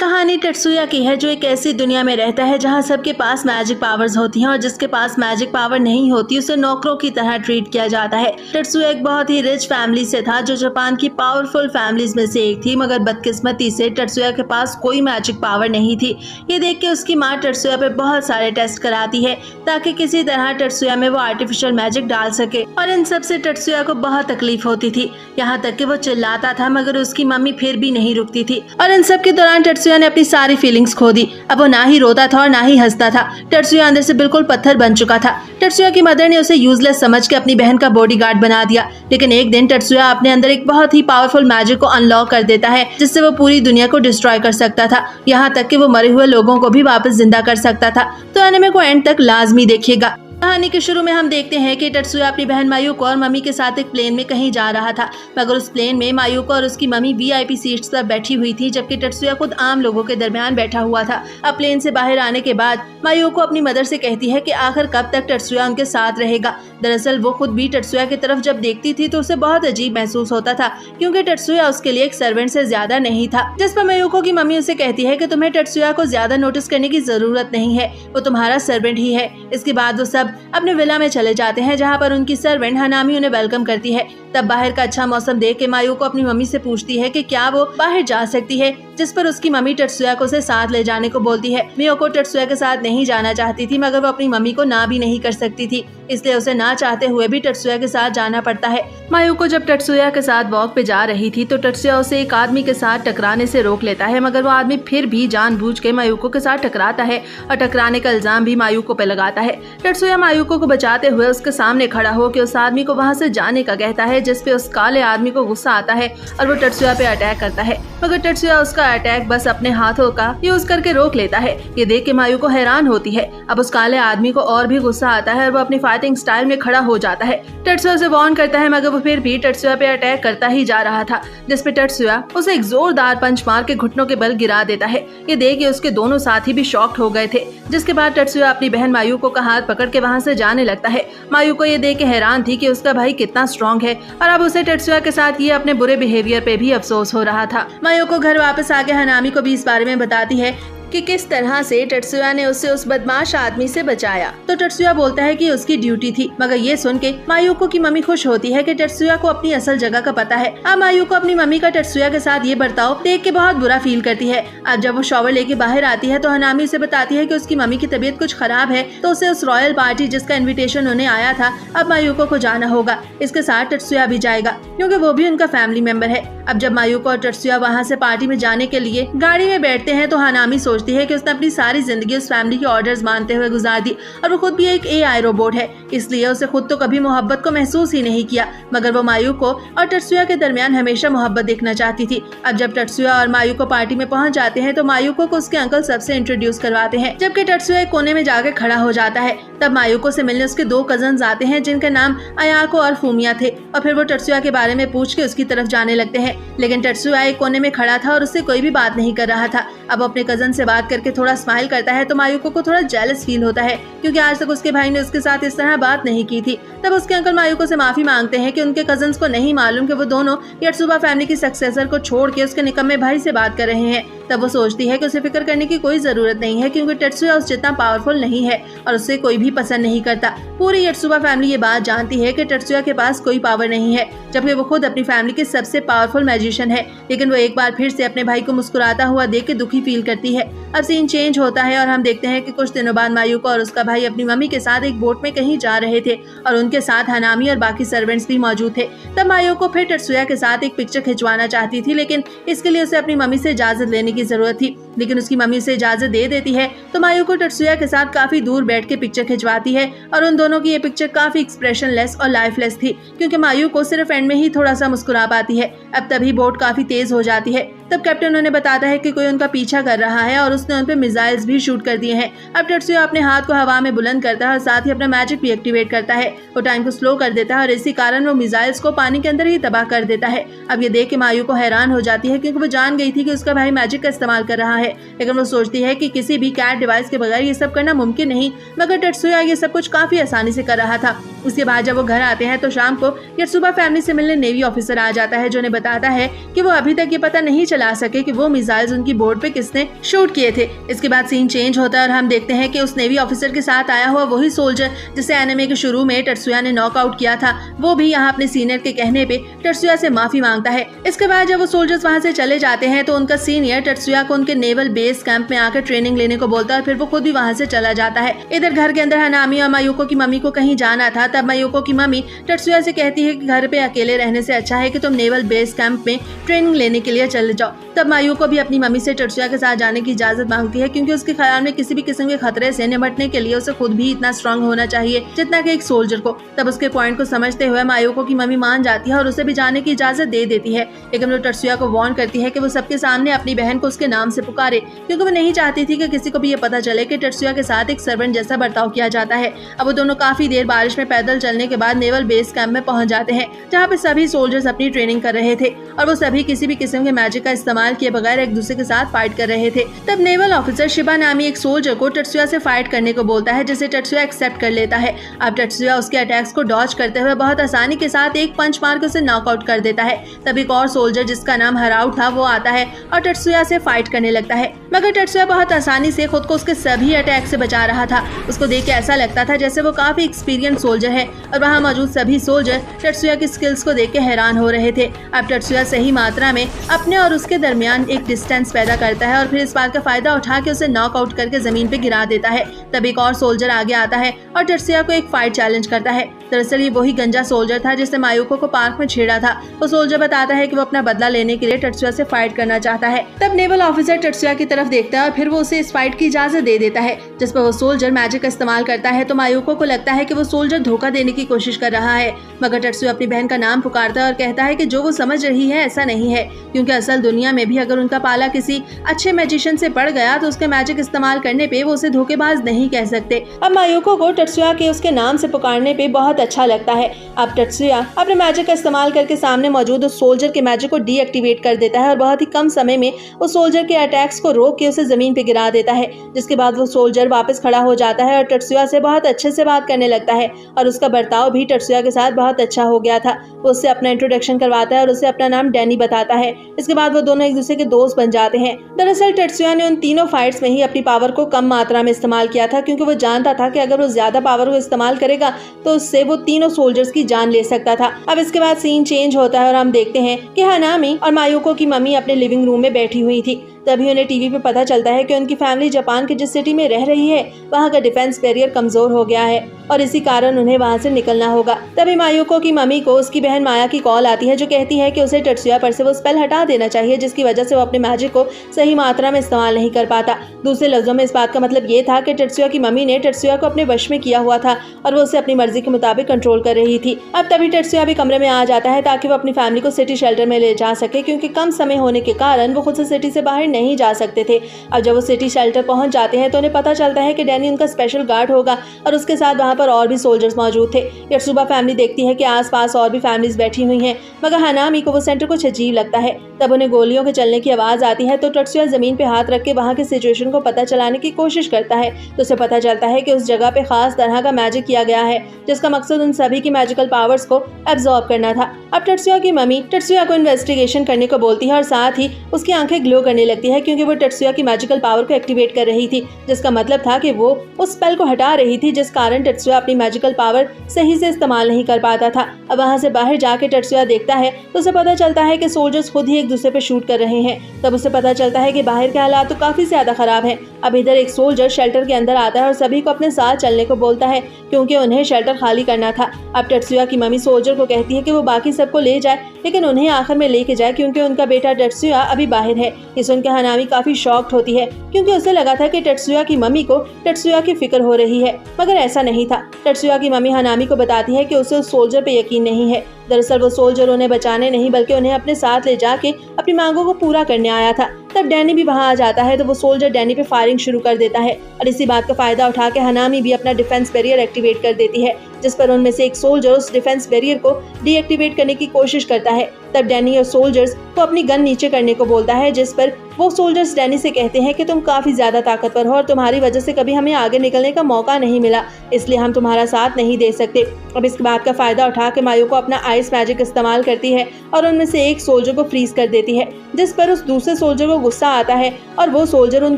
कहानी टत्सुया की है जो एक ऐसी दुनिया में रहता है जहां सबके पास मैजिक पावर्स होती हैं और जिसके पास मैजिक पावर नहीं होती उसे नौकरों की तरह ट्रीट किया जाता है। टत्सुया एक बहुत ही रिच फैमिली से था जो जापान की पावरफुल फैमिलीज में से एक थी, मगर बदकिस्मती से टत्सुया के पास कोई मैजिक पावर नहीं थी। ये देख के उसकी माँ टत्सुया पे बहुत सारे टेस्ट कराती है ताकि किसी तरह टत्सुया में वो आर्टिफिशियल मैजिक डाल सके, और इन सब से टत्सुया को बहुत तकलीफ होती थी। यहाँ तक कि वो चिल्लाता था मगर उसकी मम्मी फिर भी नहीं रुकती थी, और इन सब के दौरान टत्सुया ने अपनी सारी फीलिंग्स खो दी। अब वो ना ही रोता था और ना ही हंसता था। टत्सुया अंदर से बिल्कुल पत्थर बन चुका था। टत्सुया की मदर ने उसे यूजलेस समझ के अपनी बहन का बॉडीगार्ड बना दिया, लेकिन एक दिन टत्सुया अपने अंदर एक बहुत ही पावरफुल मैजिक को अनलॉक कर देता है जिससे वो पूरी दुनिया को डिस्ट्रॉय कर सकता था। यहाँ तक कि वो मरे हुए लोगों को भी वापस जिंदा कर सकता था। तो एनिमे को एंड तक लाजमी देखिएगा। कहानी के शुरू में हम देखते हैं कि टत्सुया अपनी बहन मायूको और मम्मी के साथ एक प्लेन में कहीं जा रहा था, मगर उस प्लेन में मायूको और उसकी मम्मी वीआईपी सीट्स पर बैठी हुई थी जबकि टत्सुया खुद आम लोगों के दरमियान बैठा हुआ था। अब प्लेन से बाहर आने के बाद मायूको अपनी मदर से कहती है कि आखिर कब तक टत्सुया उनके साथ रहेगा। दरअसल वो खुद भी टत्सुया की तरफ जब देखती थी तो उसे बहुत अजीब महसूस होता था क्योंकि टत्सुया उसके लिए एक सर्वेंट से ज्यादा नहीं था। जिस पर मायूको की मम्मी उसे कहती है कि तुम्हें टत्सुया को ज्यादा नोटिस करने की जरूरत नहीं है, वो तुम्हारा सर्वेंट ही है। इसके बाद वो सब अपने विला में चले जाते हैं जहाँ पर उनकी सर्वेंट हनामी उन्हें वेलकम करती है। तब बाहर का अच्छा मौसम देख के मायूको अपनी मम्मी से पूछती है कि क्या वो बाहर जा सकती है, जिस पर उसकी मम्मी टत्सुया को उसे साथ ले जाने को बोलती है। मियोको टत्सुया के साथ नहीं जाना चाहती थी मगर वो अपनी मम्मी को ना भी नहीं कर सकती थी, इसलिए उसे ना चाहते हुए भी टत्सुया के साथ जाना पड़ता है। मायूको जब टत्सुया के साथ वॉक पे जा रही थी तो टत्सुया उसे एक आदमी के साथ टकराने से रोक लेता है, मगर वो आदमी फिर भी जानबूझ के मायूको के साथ टकराता है और टकराने का इल्जाम भी मायूको पे लगाता है। टत्सुया मायूको को बचाते हुए उसके सामने खड़ा होकर उस आदमी को वहाँ से जाने का कहता है, जिसपे उस काले आदमी को गुस्सा आता है और वो टत्सुया पे अटैक करता है, मगर टत्सुया उसका अटैक बस अपने हाथों का यूज करके रोक लेता है। ये देख के मायूको हैरान होती है। अब उस काले आदमी को और भी गुस्सा आता है और वो अपनी फाइटिंग स्टाइल में खड़ा हो जाता है। टत्सुया से वार्न करता है मगर वो फिर भी टत्सुया पे अटैक करता ही जा रहा था, जिसपे टत्सुया उसे एक जोरदार पंच मार के घुटनों के बल गिरा देता है। ये देख के उसके दोनों साथी भी शॉक्ड हो गए थे, जिसके बाद टत्सुया अपनी बहन मायूको का हाथ पकड़ के वहाँ से जाने लगता है। मायूको ये देख के हैरान थी कि उसका भाई कितना स्ट्रॉन्ग है और अब उसे टत्सुया के साथ ये अपने बुरे बिहेवियर पे भी अफसोस हो रहा था। मायूको घर वापस आके हनामी को भी इस बारे में बताती है कि किस तरह से टत्सुया ने उसे उस बदमाश आदमी से बचाया। तो टत्सुया बोलता है कि उसकी ड्यूटी थी, मगर ये सुन के मायूको की मम्मी खुश होती है कि टत्सुया को अपनी असल जगह का पता है। अब मायूको अपनी मम्मी का टत्सुया के साथ ये बर्ताव देख के बहुत बुरा फील करती है। अब जब वो शॉवर लेके बाहर आती है तो हनामी उसे बताती है कि उसकी मम्मी की तबीयत कुछ खराब है, तो उसे उस रॉयल पार्टी जिसका इन्विटेशन उन्हें आया था अब मायूको को जाना होगा। इसके साथ टत्सुया भी जाएगा क्योंकि वो भी उनका फैमिली मेंबर है। अब जब मायूको और टत्सुया वहाँ से पार्टी में जाने के लिए गाड़ी में बैठते हैं तो हनामी सोचती है कि उसने अपनी सारी जिंदगी उस फैमिली के ऑर्डर्स मानते हुए गुजार दी और वो खुद भी एक एआई रोबोट है, इसलिए उसे खुद तो कभी मोहब्बत को महसूस ही नहीं किया, मगर वो मायूको और टत्सुया के दरमियान हमेशा मोहब्बत देखना चाहती थी। अब जब टत्सुया और मायूको पार्टी में पहुंच जाते हैं तो मायूको को उसके अंकल सबसे इंट्रोड्यूस करवाते हैं, जबकि टत्सुया एक कोने में जाकर खड़ा हो जाता है। तब मायूको से मिलने उसके दो कजन्स आते हैं जिनके नाम अयाको और फूमिया थे, और फिर वो टत्सुया के बारे में पूछ के उसकी तरफ जाने लगते हैं, लेकिन टत्सुया एक कोने में खड़ा था और उससे कोई भी बात नहीं कर रहा था। अब अपने कजन से बात करके थोड़ा स्माइल करता है तो मायूको को थोड़ा जेलस फील होता है क्योंकि आज तक उसके भाई ने उसके साथ इस तरह बात नहीं की थी। तब उसके अंकल मायूको से माफी मांगते हैं कि उनके कजन्स को नहीं मालूम कि वो दोनों यात्सुबा फैमिली की सक्सेसर को छोड़ के उसके निकम्मे भाई से बात कर रहे हैं। तब वो सोचती है कि उसे फिक्र करने की कोई जरूरत नहीं है क्योंकि टत्सुया उस जितना पावरफुल नहीं है और उसे कोई भी पसंद नहीं करता। पूरी यात्सुबा फैमिली ये बात जानती है कि टत्सुया के पास कोई पावर नहीं है, जबकि वो खुद अपनी फैमिली के सबसे पावरफुल मैजिशियन है। लेकिन वो एक बार फिर से अपने भाई को मुस्कुराता हुआ देख के दुखी फील करती है। अब सीन चेंज होता है और हम देखते हैं कि कुछ दिनों बाद मायूको और उसका भाई अपनी मम्मी के साथ एक बोट में कहीं जा रहे थे और उनके साथ हनामी और बाकी सर्वेंट्स भी मौजूद थे। तब मायूको फिर टत्सुया के साथ एक पिक्चर खिंचवाना चाहती थी, लेकिन इसके लिए उसे अपनी मम्मी से इजाजत लेने की जरूरत थी, लेकिन उसकी मम्मी उसे इजाजत दे देती है। तो मायूको टत्सुया के साथ काफी दूर बैठ के पिक्चर खिंचवाती है और उन दोनों की ये पिक्चर काफी एक्सप्रेशनलेस और लाइफलेस थी क्योंकि मायूको सिर्फ एंड में ही थोड़ा सा मुस्कुरा पाती है। अब तभी बोट काफी तेज हो जाती है। तब कैप्टन उन्हें बताता है कि कोई उनका पीछा कर रहा है और उसने उन पे मिसाइल्स भी शूट कर दिए हैं। अब टत्सुया अपने हाथ को हवा में बुलंद करता है और साथ ही अपना मैजिक भी एक्टिवेट करता है। वो टाइम को स्लो कर देता है और इसी कारण वो मिसाइल्स को पानी के अंदर ही तबाह कर देता है। अब ये देख के मायूको हैरान हो जाती है क्योंकि वो जान गई थी कि उसका भाई मैजिक का इस्तेमाल कर रहा है, लेकिन वो सोचती है कि किसी भी कैट डिवाइस के बगैर ये सब करना मुमकिन नहीं, मगर टत्सुया ये सब कुछ काफी आसानी से कर रहा था। उसके बाद जब वो घर आते हैं तो शाम को यात्सुबा फैमिली से मिलने नेवी ऑफिसर आ जाता है जो उन्हें बताता है कि वो अभी तक ये पता नहीं चला ला सके कि वो मिसाइल्स उनकी बोर्ड पे किसने शूट किए थे। इसके बाद सीन चेंज होता है और हम देखते हैं कि उस नेवी ऑफिसर के साथ आया हुआ वही सोल्जर जिसे एनिमे के शुरू में टत्सुया ने नॉकआउट किया था, वो भी यहाँ अपने सीनियर के कहने पे टत्सुया से माफी मांगता है। इसके बाद जब वो सोल्जर्स वहाँ से चले जाते हैं तो उनका सीनियर टत्सुया को उनके नेवल बेस कैंप में आकर ट्रेनिंग लेने को बोलता है और फिर वो खुद भी वहाँ से चला जाता है। इधर घर के अंदर हनामी और मायूको की मम्मी को कहीं जाना था, तब मायूको की मम्मी टत्सुया से कहती है कि घर पे अकेले रहने से अच्छा है कि तुम नेवल बेस कैंप में ट्रेनिंग लेने के लिए चले जाओ। तब मायूको भी अपनी मम्मी से टत्सुया के साथ जाने की इजाजत मांगती है, क्योंकि उसके ख्याल में किसी भी किस्म के खतरे से निपटने के लिए उसे खुद भी इतना स्ट्रांग होना चाहिए जितना कि एक सोल्जर को। तब उसके पॉइंट को समझते हुए मायूको की मम्मी मान जाती है और उसे भी जाने की इजाजत दे देती है, लेकिन वो टत्सुया को वार्न करती है कि वो सबके सामने अपनी बहन को उसके नाम से पुकारे, क्योंकि वो नहीं चाहती थी कि किसी को भी ये पता चले कि टत्सुया के साथ एक सर्वेंट जैसा बर्ताव किया जाता है। अब वो दोनों काफी देर बारिश में पैदल चलने के बाद नेवल बेस कैंप में पहुंच जाते हैं, जहाँ पे सभी सोल्जर्स अपनी ट्रेनिंग कर रहे थे और वो सभी किसी भी किस्म के मैजिक का इस्तेमाल किए बगैर एक दूसरे के साथ फाइट कर रहे थे। तब नेवल ऑफिसर शिबा नामी एक सोल्जर को टत्सुया से फाइट करने को बोलता है, जिसे टत्सुया एक्सेप्ट कर लेता है। अब टत्सुया उसके अटैक्स को डॉज करते हुए बहुत आसानी के साथ एक पंच मार के उसे नॉकआउट कर देता है। तब एक और सोल्जर जिसका नाम हराउट था वो आता है और टत्सुया से फाइट करने लगता है, मगर टत्सुया बहुत आसानी से खुद को उसके सभी अटैक से बचा रहा था। उसको देख के ऐसा लगता था जैसे वो काफी एक्सपीरियंस सोल्जर है और वहाँ मौजूद सभी सोल्जर टत्सुया की स्किल्स को देख के हैरान हो रहे थे। अब टत्सुया सही मात्रा में अपने और उसके दरमियान एक डिस्टेंस पैदा करता है और फिर इस बात का फायदा उठा के उसे नॉकआउट करके जमीन पे गिरा देता है। तब एक और सोल्जर आगे आता है और टत्सुया को एक फाइट चैलेंज करता है। दरअसल ये वही गंजा सोल्जर था जिसने मायूको को पार्क में छेड़ा था। वो सोल्जर बताता है कि वो अपना बदला लेने के लिए टत्सुया से फाइट करना चाहता है। तब नेवल ऑफिसर टत्सुया की तरफ देखता है और फिर वो उसे इस फाइट की इजाजत दे देता है, जिस पर वो सोल्जर मैजिक का इस्तेमाल करता है। तो मायूको को लगता है कि वो सोल्जर धोखा देने की कोशिश कर रहा है, मगर टत्सुया अपनी बहन का नाम पुकारता है और कहता है कि जो वो समझ रही है ऐसा नहीं है, क्योंकि असल दुनिया में भी अगर उनका पाला किसी अच्छे मैजिशियन से पड़ गया तो उसके मैजिक इस्तेमाल करने पे वो उसे धोखेबाज नहीं कह सकते। अब मायूको को टत्सुया के उसके नाम से पुकारने पे बहुत अच्छा लगता है। अब टत्सुया अपने मैजिक का इस्तेमाल करके सामने मौजूद उस सोल्जर के मैजिक को डीएक्टिवेट कर देता है और बहुत ही कम समय में उस सोल्जर के अटैक्स को रोक के उसे जमीन पे गिरा देता है, जिसके बाद वो सोल्जर वापस खड़ा हो जाता है और टत्सुया से बहुत अच्छे से बात करने लगता है और उसका बर्ताव भी टत्सुया के साथ बहुत अच्छा हो गया था। वो उससे अपना इंट्रोडक्शन करवाता है और उसे अपना नाम डैनी बताता है। इसके बाद वो दोनों एक दूसरे के दोस्त बन जाते हैं। दरअसल टत्सुया ने उन तीनों फाइट्स में ही अपनी पावर को कम मात्रा में इस्तेमाल किया था, क्योंकि वो जानता था कि अगर वो ज्यादा पावर को इस्तेमाल करेगा तो उससे वो तीनों सोल्जर्स की जान ले सकता था। अब इसके बाद सीन चेंज होता है और हम देखते हैं कि हनामी और मायूको की मम्मी अपने लिविंग रूम में बैठी हुई थी। तभी उन्हें टीवी पे पता चलता है कि उनकी फैमिली जापान के जिस सिटी में रह रही है वहाँ का डिफेंस बैरियर कमजोर हो गया है और इसी कारण उन्हें वहाँ से निकलना होगा। तभी मायूको की मम्मी को उसकी बहन माया की कॉल आती है, जो कहती है कि उसे टत्सुया पर से वो स्पेल हटा देना चाहिए, जिसकी वजह से वो अपने मैजिक को सही मात्रा में इस्तेमाल नहीं कर पाता। दूसरे लफ्जों में इस बात का मतलब ये था कि टत्सुया की मम्मी ने टत्सुया को अपने वश में किया हुआ था और वो उसे अपनी मर्जी के मुताबिक कंट्रोल कर रही थी। अब तभी टत्सुया भी कमरे में आ जाता है ताकि वो अपनी फैमिली को सिटी शेल्टर में ले जा सके, क्योंकि कम समय होने के कारण वो खुद से सिटी से बाहर नहीं जा सकते थे। अब जब वो सिटी शेल्टर पहुंच जाते हैं तो उन्हें पता चलता है कि डैनी उनका स्पेशल गार्ड होगा और उसके साथ वहाँ पर और भी सोल्जर्स मौजूद थे। यत्सुबा फैमिली देखती है कि आसपास और भी फैमिलीज बैठी हुई हैं, मगर हनामी को वो सेंटर कुछ अजीब लगता है। तब उन्हें गोलियों के चलने की आवाज आती है तो टत्सुया जमीन पे हाथ रख के वहाँ की सिचुएशन को पता चलाने की कोशिश करता है, तो उसे पता चलता है कि उस जगह पे खास तरह का मैजिक किया गया है, जिसका मकसद उन सभी की मैजिकल पावर्स को एब्जॉर्ब करना था। अब टत्सुया की मम्मी टत्सुया को इन्वेस्टिगेशन करने को बोलती है और साथ ही उसकी आंखें ग्लो करने लगती है, क्योंकि वो टत्सुया की मैजिकल पावर को एक्टिवेट कर रही थी, जिसका मतलब था कि वो उस स्पेल को हटा रही थी, जिस कारण टत्सुया अपनी मैजिकल पावर सही से इस्तेमाल नहीं कर पाता था। अब वहाँ से बाहर जाके टत्सुया देखता है तो उसे पता चलता है कि सोल्जर्स खुद ही एक दूसरे पे शूट कर रहे हैं। तब उसे पता चलता है कि बाहर के हालात तो काफी ज्यादा खराब हैं। अब इधर एक सोल्जर शेल्टर के अंदर आता है और सभी को अपने साथ चलने को बोलता है, क्योंकि उन्हें शेल्टर खाली करना था। अब टत्सुया की मम्मी सोल्जर को कहती है कि वो बाकी सबको ले जाए, लेकिन उन्हें आखिर में लेके जाए, क्योंकि उनका बेटा टत्सुया अभी बाहर है। ये सुनकर हनामी काफी शॉक्ड होती है, क्योंकि उसे लगा था कि टत्सुया की मम्मी को टत्सुया की फिक्र हो रही है, मगर ऐसा नहीं था। टत्सुया की मम्मी हनामी को बताती है कि उसे उस सोल्जर पे यकीन नहीं है। दरअसल वो सोल्जर उन्हें बचाने नहीं बल्कि उन्हें अपने साथ ले जाके अपनी मांगों को पूरा करने आया था। तब डैनी भी वहाँ आ जाता है तो वो सोल्जर डैनी पे फायरिंग शुरू कर देता है और इसी बात का फायदा उठा के हनामी भी अपना डिफेंस बैरियर एक्टिवेट कर देती है, जिस पर उनमें से एक सोल्जर उस डिफेंस बैरियर को डीएक्टिवेट करने की कोशिश करता है। तब डैनी और सोल्जर्स को अपनी गन नीचे करने को बोलता है, जिस पर वो सोल्जर्स डैनी से कहते हैं कि तुम काफी ज्यादा ताकतवर हो और तुम्हारी वजह से कभी हमें आगे निकलने का मौका नहीं मिला, इसलिए हम तुम्हारा साथ नहीं दे सकते। अब इस बात का फायदा उठा के मायूको अपना आइस मैजिक इस्तेमाल करती है और उनमें से एक सोल्जर को फ्रीज कर देती है, जिस पर उस दूसरे सोल्जर को गुस्सा आता है और वो सोल्जर उन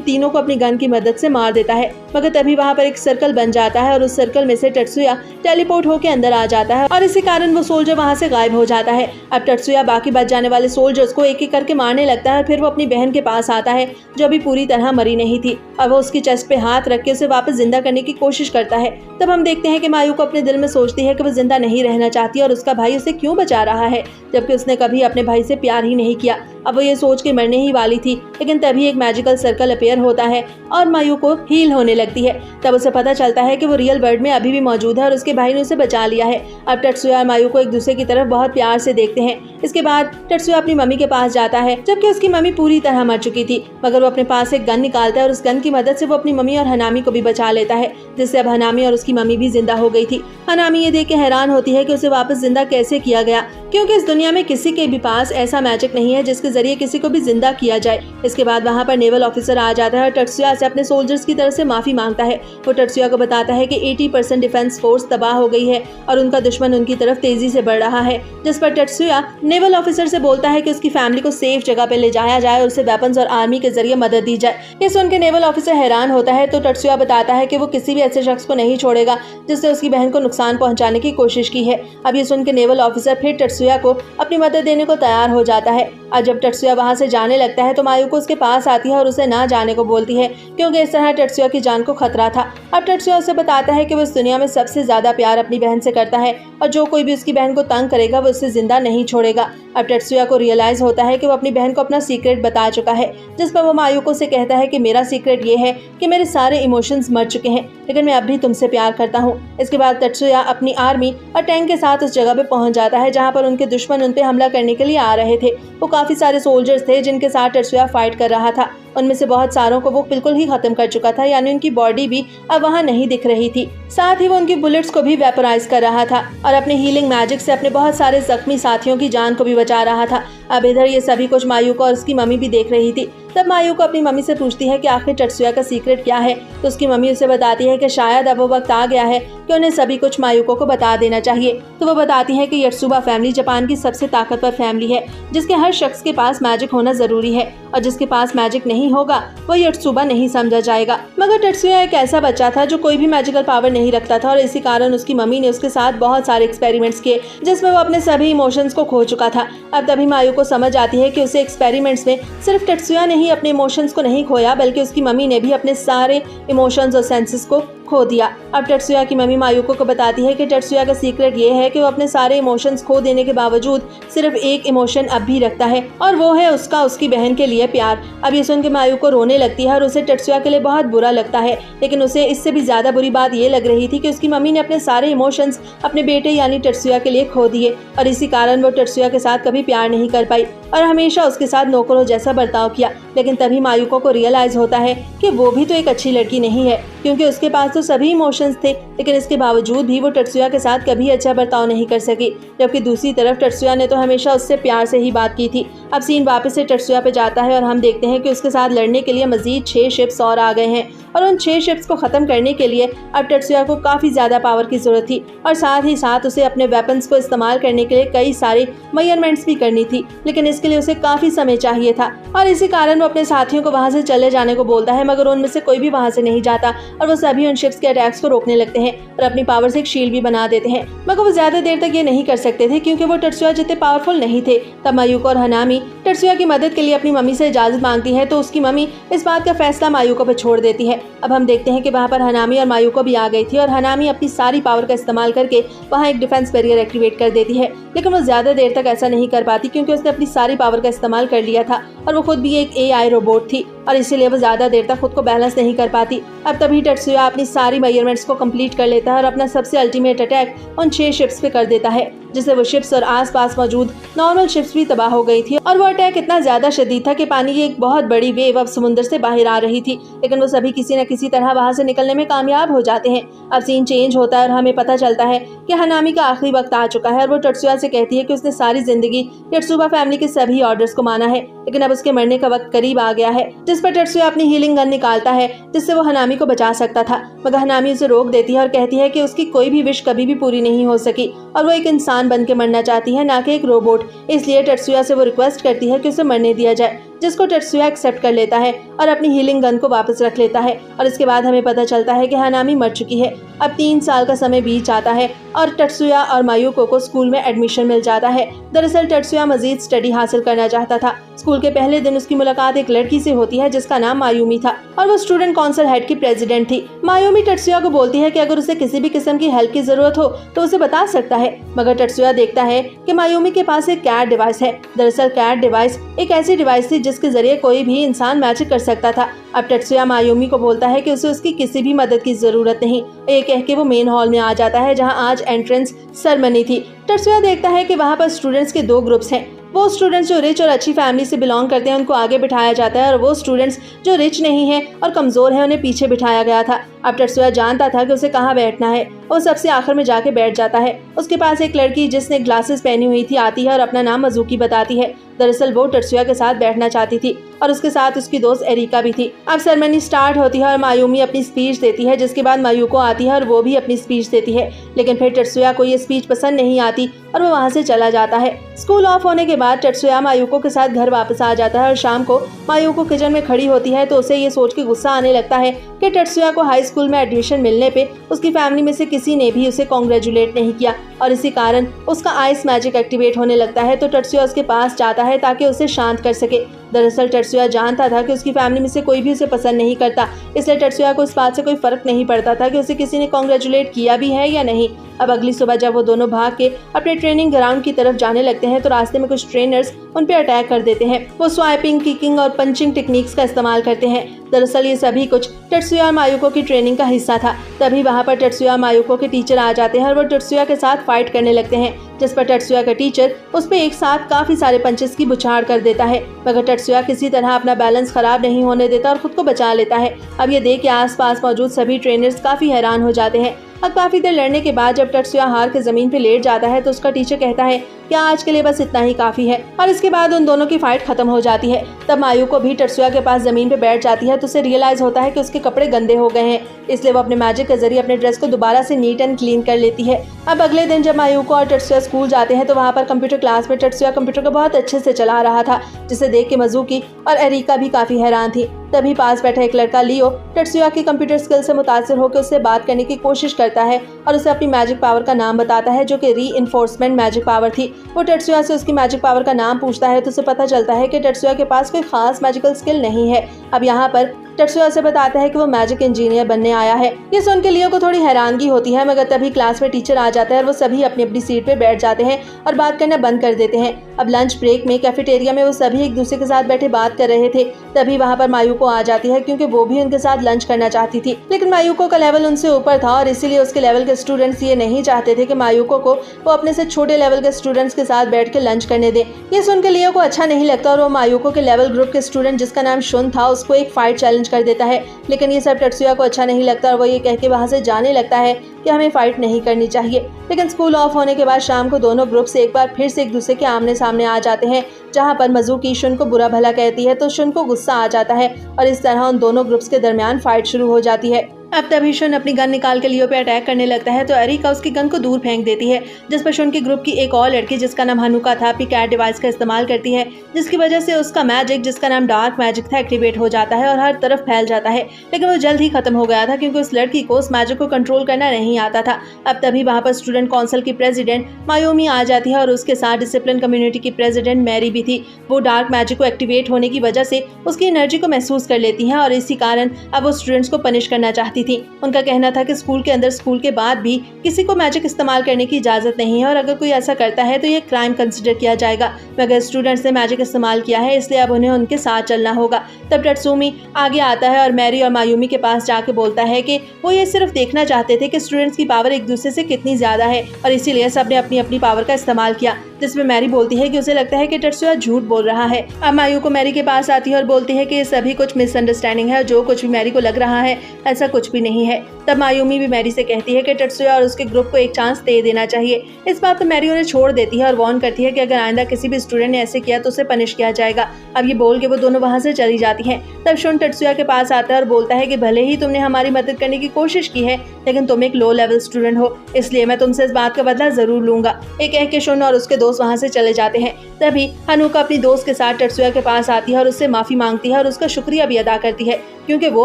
तीनों को अपनी गन की मदद से मार देता है। मगर तभी वहाँ पर एक सर्कल बन जाता है और उस सर्कल में से टत्सुया टेलीपोर्ट होकर अंदर आ जाता है और इसी कारण वो सोल्जर वहाँ से गायब हो जाता है। अब टत्सुया बाकी बच जाने वाले सोल्जर्स को एक एक करके मारने लगता है। फिर वो अपनी बहन के पास आता है जो अभी पूरी तरह मरी नहीं थी और वो उसकी चेस्ट पे हाथ रख के उसे वापस जिंदा करने की कोशिश करता है। तब हम देखते हैं कि मायूको अपने दिल में सोचती है कि वो जिंदा नहीं रहना चाहती और उसका भाई उसे क्यों बचा रहा है, जबकि उसने कभी अपने भाई से प्यार ही नहीं किया। अब वो ये सोच के मरने ही वाली थी, लेकिन तभी एक मैजिकल सर्कल अपीयर होता है और मायूको हील होने लगती है। तब उसे पता चलता है कि वो रियल वर्ल्ड में अभी भी मौजूद है और उसके भाई ने उसे बचा लिया है। अब टत्सुया और मायूको एक दूसरे की तरफ बहुत प्यार से देखते हैं। इसके बाद टत्सुया अपनी मम्मी के पास जाता है, जबकि उसकी मम्मी पूरी तरह मर चुकी थी, मगर वो अपने पास एक गन निकालता है और उस गन की मदद से वो अपनी मम्मी और हनामी को भी बचा लेता है, जिससे अब हनामी और उसकी मम्मी भी जिंदा हो गई थी। हनामी ये देख के हैरान होती है कि उसे वापस जिंदा कैसे किया गया, क्योंकि इस दुनिया में किसी के भी पास ऐसा मैजिक नहीं है जिसके जरिए किसी को भी जिंदा किया जाए। इसके बाद वहाँ पर नेवल ऑफिसर आ जाता है और टत्सुया से अपने सोल्जर्स की तरफ से माफी मांगता है। वो टत्सुया को बताता है कि 80% डिफेंस फोर्स तबाह हो गई है और उनका दुश्मन उनकी तरफ तेजी से बढ़ रहा है, जिस पर टत्सुया नेवल ऑफिसर से बोलता है कि उसकी फैमिली को सेफ जगह पे ले जाया जाए और उसे वेपन्स और आर्मी के जरिए मदद दी जाए। ये सुन के नेवल ऑफिसर हैरान होता है तो टत्सुया बताता है कि वो किसी भी ऐसे शख्स को नहीं छोड़ेगा जिससे उसकी बहन को नुकसान पहुंचाने की कोशिश की है। अब ये सुन के नेवल ऑफिसर फिर टत्सुया को अपनी मदद देने को तैयार हो जाता है। और जब टत्सुया वहाँ से जाने लगता है तो मायूको उसके पास आती है और उसे ना जाने को बोलती है, क्योंकि इस तरह टत्सुया की जान को खतरा था। अब टत्सुया उसे बताता है कि वो इस दुनिया में सबसे ज्यादा प्यार अपनी बहन से करता है और जो कोई भी उसकी बहन को तंग करेगा वो उसे जिंदा नहीं छोड़ेगा। अब टत्सुया को रियलाइज होता है कि वो अपनी बहन को अपना सीक्रेट बता चुका है, जिस पर वो मायूको से कहता है कि मेरा सीक्रेट ये है कि मेरे सारे इमोशंस मर चुके हैं, लेकिन मैं अब भी तुमसे प्यार करता हूँ। इसके बाद टत्सुया अपनी आर्मी और टैंक के साथ उस जगह पे पहुंच जाता है जहाँ पर उनके दुश्मन उन पे हमला करने के लिए आ रहे थे। वो काफी सारे सोल्जर्स थे जिनके साथ टत्सुया फाइट कर रहा था। उनमें से बहुत सारों को वो बिल्कुल ही खत्म कर चुका था, यानी उनकी बॉडी भी अब वहाँ नहीं दिख रही थी। साथ ही वो उनकी बुलेट्स को भी वेपराइज कर रहा था और अपने हीलिंग मैजिक से अपने बहुत सारे जख्मी साथियों की जान को भी बचा रहा था। अब इधर ये सभी कुछ मायूको और उसकी मम्मी भी देख रही थी। तब मायूको अपनी मम्मी से पूछती है कि आखिर टत्सुया का सीक्रेट क्या है, तो उसकी मम्मी उसे बताती है कि शायद अब वो वक्त आ गया है कि उन्हें सभी कुछ मायूको को बता देना चाहिए। तो वो बताती है कि यत्सुबा फैमिली जापान की सबसे ताकतवर फैमिली है, जिसके हर शख्स के पास मैजिक होना जरूरी है और जिसके पास मैजिक नहीं होगा वो यत्सुबा नहीं समझा जाएगा। मगर टत्सुया एक ऐसा बच्चा था जो कोई भी मैजिकल पावर नहीं रखता था और इसी कारण उसकी मम्मी ने उसके साथ बहुत सारे एक्सपेरिमेंट्स किए जिसमें वो अपने सभी इमोशंस को खो चुका था। अब तभी मायूको समझ आती है कि उसे एक्सपेरिमेंट्स में सिर्फ टत्सुया ने ही अपने इमोशंस को नहीं खोया, बल्कि उसकी मम्मी ने भी अपने सारे इमोशंस और सेंसेस को खो दिया। अब टत्सुया की मम्मी मायूको को बताती है कि टत्सुया का सीक्रेट ये है कि वो अपने सारे इमोशंस खो देने के बावजूद सिर्फ एक इमोशन अब भी रखता है और वो है उसका उसकी बहन के लिए प्यार। अब ये सुन के मायूको रोने लगती है और उसे टत्सुया के लिए बहुत बुरा लगता है, लेकिन उसे इससे भी ज्यादा बुरी बात ये लग रही थी कि उसकी मम्मी ने अपने सारे इमोशंस अपने बेटे यानी टत्सुया के लिए खो दिए और इसी कारण वो टत्सुया के साथ कभी प्यार नहीं कर पाई और हमेशा उसके साथ नौकरों जैसा बर्ताव किया। लेकिन तभी मायूको को रियलाइज होता है कि वो भी तो एक अच्छी लड़की नहीं है, क्योंकि उसके पास तो सभी इमोशंस थे, लेकिन इसके बावजूद भी वो टत्सुया के साथ कभी अच्छा बर्ताव नहीं कर सकी, जबकि दूसरी तरफ टत्सुया ने तो हमेशा उससे प्यार से ही बात की थी। अब सीन वापस से टत्सुया पे जाता है और हम देखते हैं कि उसके साथ लड़ने के लिए मजीद 6 शिप्स और आ गए हैं और उन 6 शिप्स को खत्म करने के लिए अब टत्सुया को काफी ज्यादा पावर की जरूरत थी और साथ ही साथ उसे अपने वेपन्स को इस्तेमाल करने के लिए कई सारे मेजरमेंट्स भी करनी थी, लेकिन इसके लिए उसे काफी समय चाहिए था और इसी कारण वो अपने साथियों को वहां से चले जाने को बोलता है, मगर उनमें से कोई भी वहां से नहीं जाता और वो सभी उन शिप्स के अटैक्स को रोकने लगते हैं और अपनी पावर से एक शील्ड भी बना देते हैं। मगर वो ज्यादा देर तक ये नहीं कर सकते थे क्योंकि वो टत्सुया जितने पावरफुल नहीं थे। तब मायूको और हनामी टत्सुया की मदद के लिए अपनी मम्मी से इजाजत मांगती है, तो उसकी मम्मी इस बात का फैसला मायूको पर छोड़ देती है। अब हम देखते हैं कि वहाँ पर हनामी और मायूको भी आ गई थी और हनामी अपनी सारी पावर का इस्तेमाल करके वहाँ एक डिफेंस बैरियर एक्टिवेट कर देती है, लेकिन वो ज्यादा देर तक ऐसा नहीं कर पाती क्योंकि उसने अपनी सारी पावर का इस्तेमाल कर लिया था और वो खुद भी एक AI रोबोट थी और इसीलिए वो ज्यादा देर तक खुद को बैलेंस नहीं कर पाती। अब तभी टत्सुया अपनी सारी मेजरमेंट्स को कंप्लीट कर लेता है और अपना सबसे अल्टीमेट अटैक उन 6 शिप्स पे कर देता है, जिससे वो शिप्स और आसपास मौजूद नॉर्मल शिप्स भी तबाह हो गई थी और वो अटैक इतना ज्यादा शदीद था कि पानी की एक बहुत बड़ी वेव अब समुद्र से बाहर आ रही थी, लेकिन वो सभी किसी न किसी तरह वहां से निकलने में कामयाब हो जाते हैं। अब सीन चेंज होता है और हमें पता चलता है कि हनामी का आखिरी वक्त आ चुका है और वो टत्सुया से कहती है कि उसने सारी जिंदगी यत्सुबा फैमिली के सभी ऑर्डर्स को माना है, लेकिन अब उसके मरने का वक्त करीब आ गया है, जिस पर टत्सुया अपनी हीलिंग गन निकालता है जिससे वो हनामी को बचा सकता था। मगर हनामी उसे रोक देती है और कहती है कि उसकी कोई भी विश कभी भी पूरी नहीं हो सकी और वो एक इंसान इंसान बन के मरना चाहती है, ना कि एक रोबोट। इसलिए टत्सुया से वो रिक्वेस्ट करती है कि उसे मरने दिया जाए, जिसको टत्सुया एक्सेप्ट कर लेता है और अपनी हीलिंग गन को वापस रख लेता है। और इसके बाद हमें पता चलता है कि हानामी मर चुकी है। अब 3 साल का समय बीत जाता है और टत्सुया और मायुको को स्कूल में एडमिशन मिल जाता है। दरअसल टत्सुया मजीद स्टडी हासिल करना चाहता था। स्कूल के पहले दिन उसकी मुलाकात एक लड़की से होती है जिसका नाम मायूमी था और वो स्टूडेंट काउंसिल हेड की प्रेसिडेंट थी। मायूमी टत्सुया को बोलती है कि अगर उसे किसी भी किस्म की हेल्प की जरूरत हो तो उसे बता सकता है, मगर टत्सुया देखता है कि मायूमी के पास एक कैट डिवाइस है। दरअसल कैट डिवाइस एक ऐसी डिवाइस थी जिसके जरिए कोई भी इंसान मैजिक कर सकता था। अब टत्सुया मायूमी को बोलता है कि उसे उसकी किसी भी मदद की जरूरत नहीं। ये कह के वो मेन हॉल में आ जाता है जहां आज एंट्रेंस सेरेमनी थी। टत्सुया देखता है कि वहां पर स्टूडेंट्स के 2 ग्रुप्स हैं। वो स्टूडेंट्स जो रिच और अच्छी फैमिली से बिलोंग करते हैं उनको आगे बिठाया जाता है और वो स्टूडेंट्स जो रिच नहीं हैं और कमज़ोर हैं उन्हें पीछे बिठाया गया था। अब टत्सुया जानता था कि उसे कहाँ बैठना है। वो सबसे आखिर में जाके बैठ जाता है। उसके पास एक लड़की जिसने ग्लासेस पहनी हुई थी आती है और अपना नाम मजुकी बताती है। दरअसल वो टत्सुया के साथ बैठना चाहती थी और उसके साथ उसकी दोस्त एरिका भी थी। अब सेरेमनी स्टार्ट होती है और मायूमी अपनी स्पीच देती है, जिसके बाद मायूको आती है और वो भी अपनी स्पीच देती है। लेकिन फिर टत्सुया को ये स्पीच पसंद नहीं आती और वो वहाँ से चला जाता है। स्कूल ऑफ होने के बाद टत्सुया मायूको के साथ घर वापस आ जाता है और शाम को मायूको किचन में खड़ी होती है तो उसे ये सोच के गुस्सा आने लगता है कि टत्सुया को हाई स्कूल में एडमिशन मिलने पे उसकी फैमिली में से किसी ने भी उसे कॉन्ग्रेचुलेट नहीं किया और इसी कारण उसका आइस मैजिक एक्टिवेट होने लगता है। तो टत्सुया उसके पास जाता है ताकि उसे शांत कर सके। दरअसल टत्सुया जानता था कि उसकी फैमिली में से कोई भी उसे पसंद नहीं करता, इसलिए टत्सुया को इस बात से कोई फर्क नहीं पड़ता था कि उसे किसी ने कॉन्ग्रेचुलेट किया भी है या नहीं। अब अगली सुबह जब वो दोनों भाग के अपने ट्रेनिंग ग्राउंड की तरफ जाने लगते हैं तो रास्ते में कुछ ट्रेनर्स उन पे अटैक कर देते हैं। वो स्वाइपिंग, किकिंग और पंचिंग टेक्निक्स का इस्तेमाल करते हैं। दरअसल ये सभी कुछ टत्सुया और मायूको की ट्रेनिंग का हिस्सा था। तभी वहाँ पर टत्सुया और मायूको के टीचर आ जाते हैं और वो टत्सुया के साथ फाइट करने लगते हैं, जिस पर टत्सुया का टीचर उस पर एक साथ काफी सारे पंचेस की बुछाड़ कर देता है, मगर टत्सुया किसी तरह अपना बैलेंस खराब नहीं होने देता और खुद को बचा लेता है। अब ये देख के आसपास मौजूद सभी ट्रेनर्स काफी हैरान हो जाते हैं। अब काफी देर लड़ने के बाद जब टत्सुया हार के जमीन पे लेट जाता है तो उसका टीचर कहता है कि आज के लिए बस इतना ही काफी है और इसके बाद उन दोनों की फाइट खत्म हो जाती है। तब मायूको भी टत्सुया के पास जमीन पे बैठ जाती है तो उसे रियलाइज होता है कि उसके कपड़े गंदे हो गए हैं, इसलिए वो अपने मैजिक के जरिए अपने ड्रेस को दोबारा से नीट एंड क्लीन कर लेती है। अब अगले दिन जब मायूको और टत्सुया स्कूल जाते हैं तो वहाँ पर कंप्यूटर क्लास में टत्सुया कंप्यूटर को बहुत अच्छे से चला रहा था, जिसे देख के मजुकी और एरिका भी काफी हैरान थी। तभी पास बैठा एक लड़का लियो टत्सुया की कंप्यूटर स्किल से मुतासिर होकर उससे बात करने की कोशिश करता है और उसे अपनी मैजिक पावर का नाम बताता है जो कि रीइंफोर्समेंट मैजिक पावर थी। वो टत्सुया से उसकी मैजिक पावर का नाम पूछता है तो उसे पता चलता है कि टत्सुया के पास कोई खास मैजिकल स्किल नहीं है। अब यहाँ पर टत्सुया से बताता है कि वो मैजिक इंजीनियर बनने आया है। ये सुन के लियो को थोड़ी हैरानगी होती है, मगर तभी क्लास में टीचर आ जाता है और वो सभी अपनी अपनी सीट पे बैठ जाते हैं और बात करना बंद कर देते हैं। अब लंच ब्रेक में कैफेटेरिया में वो सभी एक दूसरे के साथ बैठे बात कर रहे थे। तभी वहाँ पर मायूको आ जाती है क्योंकि वो भी उनके साथ लंच करना चाहती थी, लेकिन मायूको का लेवल उनसे ऊपर था और इसीलिए उसके लेवल के स्टूडेंट्स ये नहीं चाहते थे कि मायूको को वो अपने से छोटे लेवल के स्टूडेंट्स के साथ बैठ के लंच करने दे। ये सुन के लियो को अच्छा नहीं लगता और वो मायूको के लेवल ग्रुप के स्टूडेंट जिसका नाम शुन था उसको एक फाइट चैलेंज कर देता है, लेकिन ये सब टत्सुया को अच्छा नहीं लगता और वो ये कह के वहाँ से जाने लगता है कि हमें फाइट नहीं करनी चाहिए। लेकिन स्कूल ऑफ होने के बाद शाम को दोनों ग्रुप्स एक बार फिर से एक दूसरे के आमने सामने आ जाते हैं, जहाँ पर मजुकी शुन को बुरा भला कहती है तो शुन को गुस्सा आ जाता है और इस तरह उन दोनों ग्रुप्स के दरमियान फाइट शुरू हो जाती है। अब तभी शुन अपनी गन निकाल के लियो पे अटैक करने लगता है तो एरिका उसकी गन को दूर फेंक देती है, जिस पर शुन के ग्रुप की एक और लड़की जिसका नाम हनुका था अपनी कैट डिवाइस का इस्तेमाल करती है, जिसकी वजह से उसका मैजिक जिसका नाम डार्क मैजिक था एक्टिवेट हो जाता है और हर तरफ फैल जाता है। लेकिन वो जल्द ही खत्म हो गया था क्योंकि उस लड़की को उस मैजिक को कंट्रोल करना नहीं आता था। अब तभी वहाँ पर स्टूडेंट काउंसिल की प्रेसिडेंट मायूमी आ जाती है और उसके साथ डिसिप्लिन कम्युनिटी की प्रेसिडेंट मैरी भी थी। वो डार्क मैजिक को एक्टिवेट होने की वजह से उसकी एनर्जी को महसूस कर लेती हैं और इसी कारण अब वो स्टूडेंट्स को पनिश करना चाहती थी। उनका कहना था कि स्कूल के अंदर स्कूल के बाद भी किसी को मैजिक इस्तेमाल करने की इजाजत नहीं है और अगर कोई ऐसा करता है तो ये क्राइम कंसिडर किया जाएगा, मगर स्टूडेंट्स ने मैजिक इस्तेमाल किया है इसलिए अब उन्हें उनके साथ चलना होगा। तब टत्सुमी आगे आता है और मैरी और मायूमी के पास जाके बोलता है कि वो ये सिर्फ देखना चाहते थे कि स्टूडेंट्स की पावर एक दूसरे से कितनी ज्यादा है और इसीलिए सबने अपनी अपनी पावर का इस्तेमाल किया। जिसमें मैरी बोलती है कि उसे लगता है कि टत्सुया झूठ बोल रहा है। अब मायूको मैरी के पास आती है और बोलती है कि ये सभी कुछ मिसअंडरस्टैंडिंग है, जो कुछ भी मैरी को लग रहा है ऐसा कुछ भी नहीं है। तब मायूमी भी मैरी से कहती है कि टत्सुया और उसके ग्रुप को एक चांस दे देना चाहिए। इस बात पर मैरी उन्हें छोड़ देती है और वार्न करती है कि अगर आइंदा किसी भी स्टूडेंट ने ऐसे किया तो उसे पनिश किया जाएगा। अब ये बोल के वो दोनों वहाँ से चली जाती हैं। तब शुन टत्सुया के पास आता है और बोलता है कि भले ही तुमने हमारी मदद करने की कोशिश की है, लेकिन तुम एक लो लेवल स्टूडेंट हो, इसलिए मैं तुमसे इस बात का बदला जरूर लूंगा। ये कह के शुन और उसके दोस्त वहाँ से चले जाते हैं। तभी हनुका अपनी दोस्त के साथ टत्सुया के पास आती है और उससे माफी मांगती है और उसका शुक्रिया भी अदा करती है, क्योंकि वो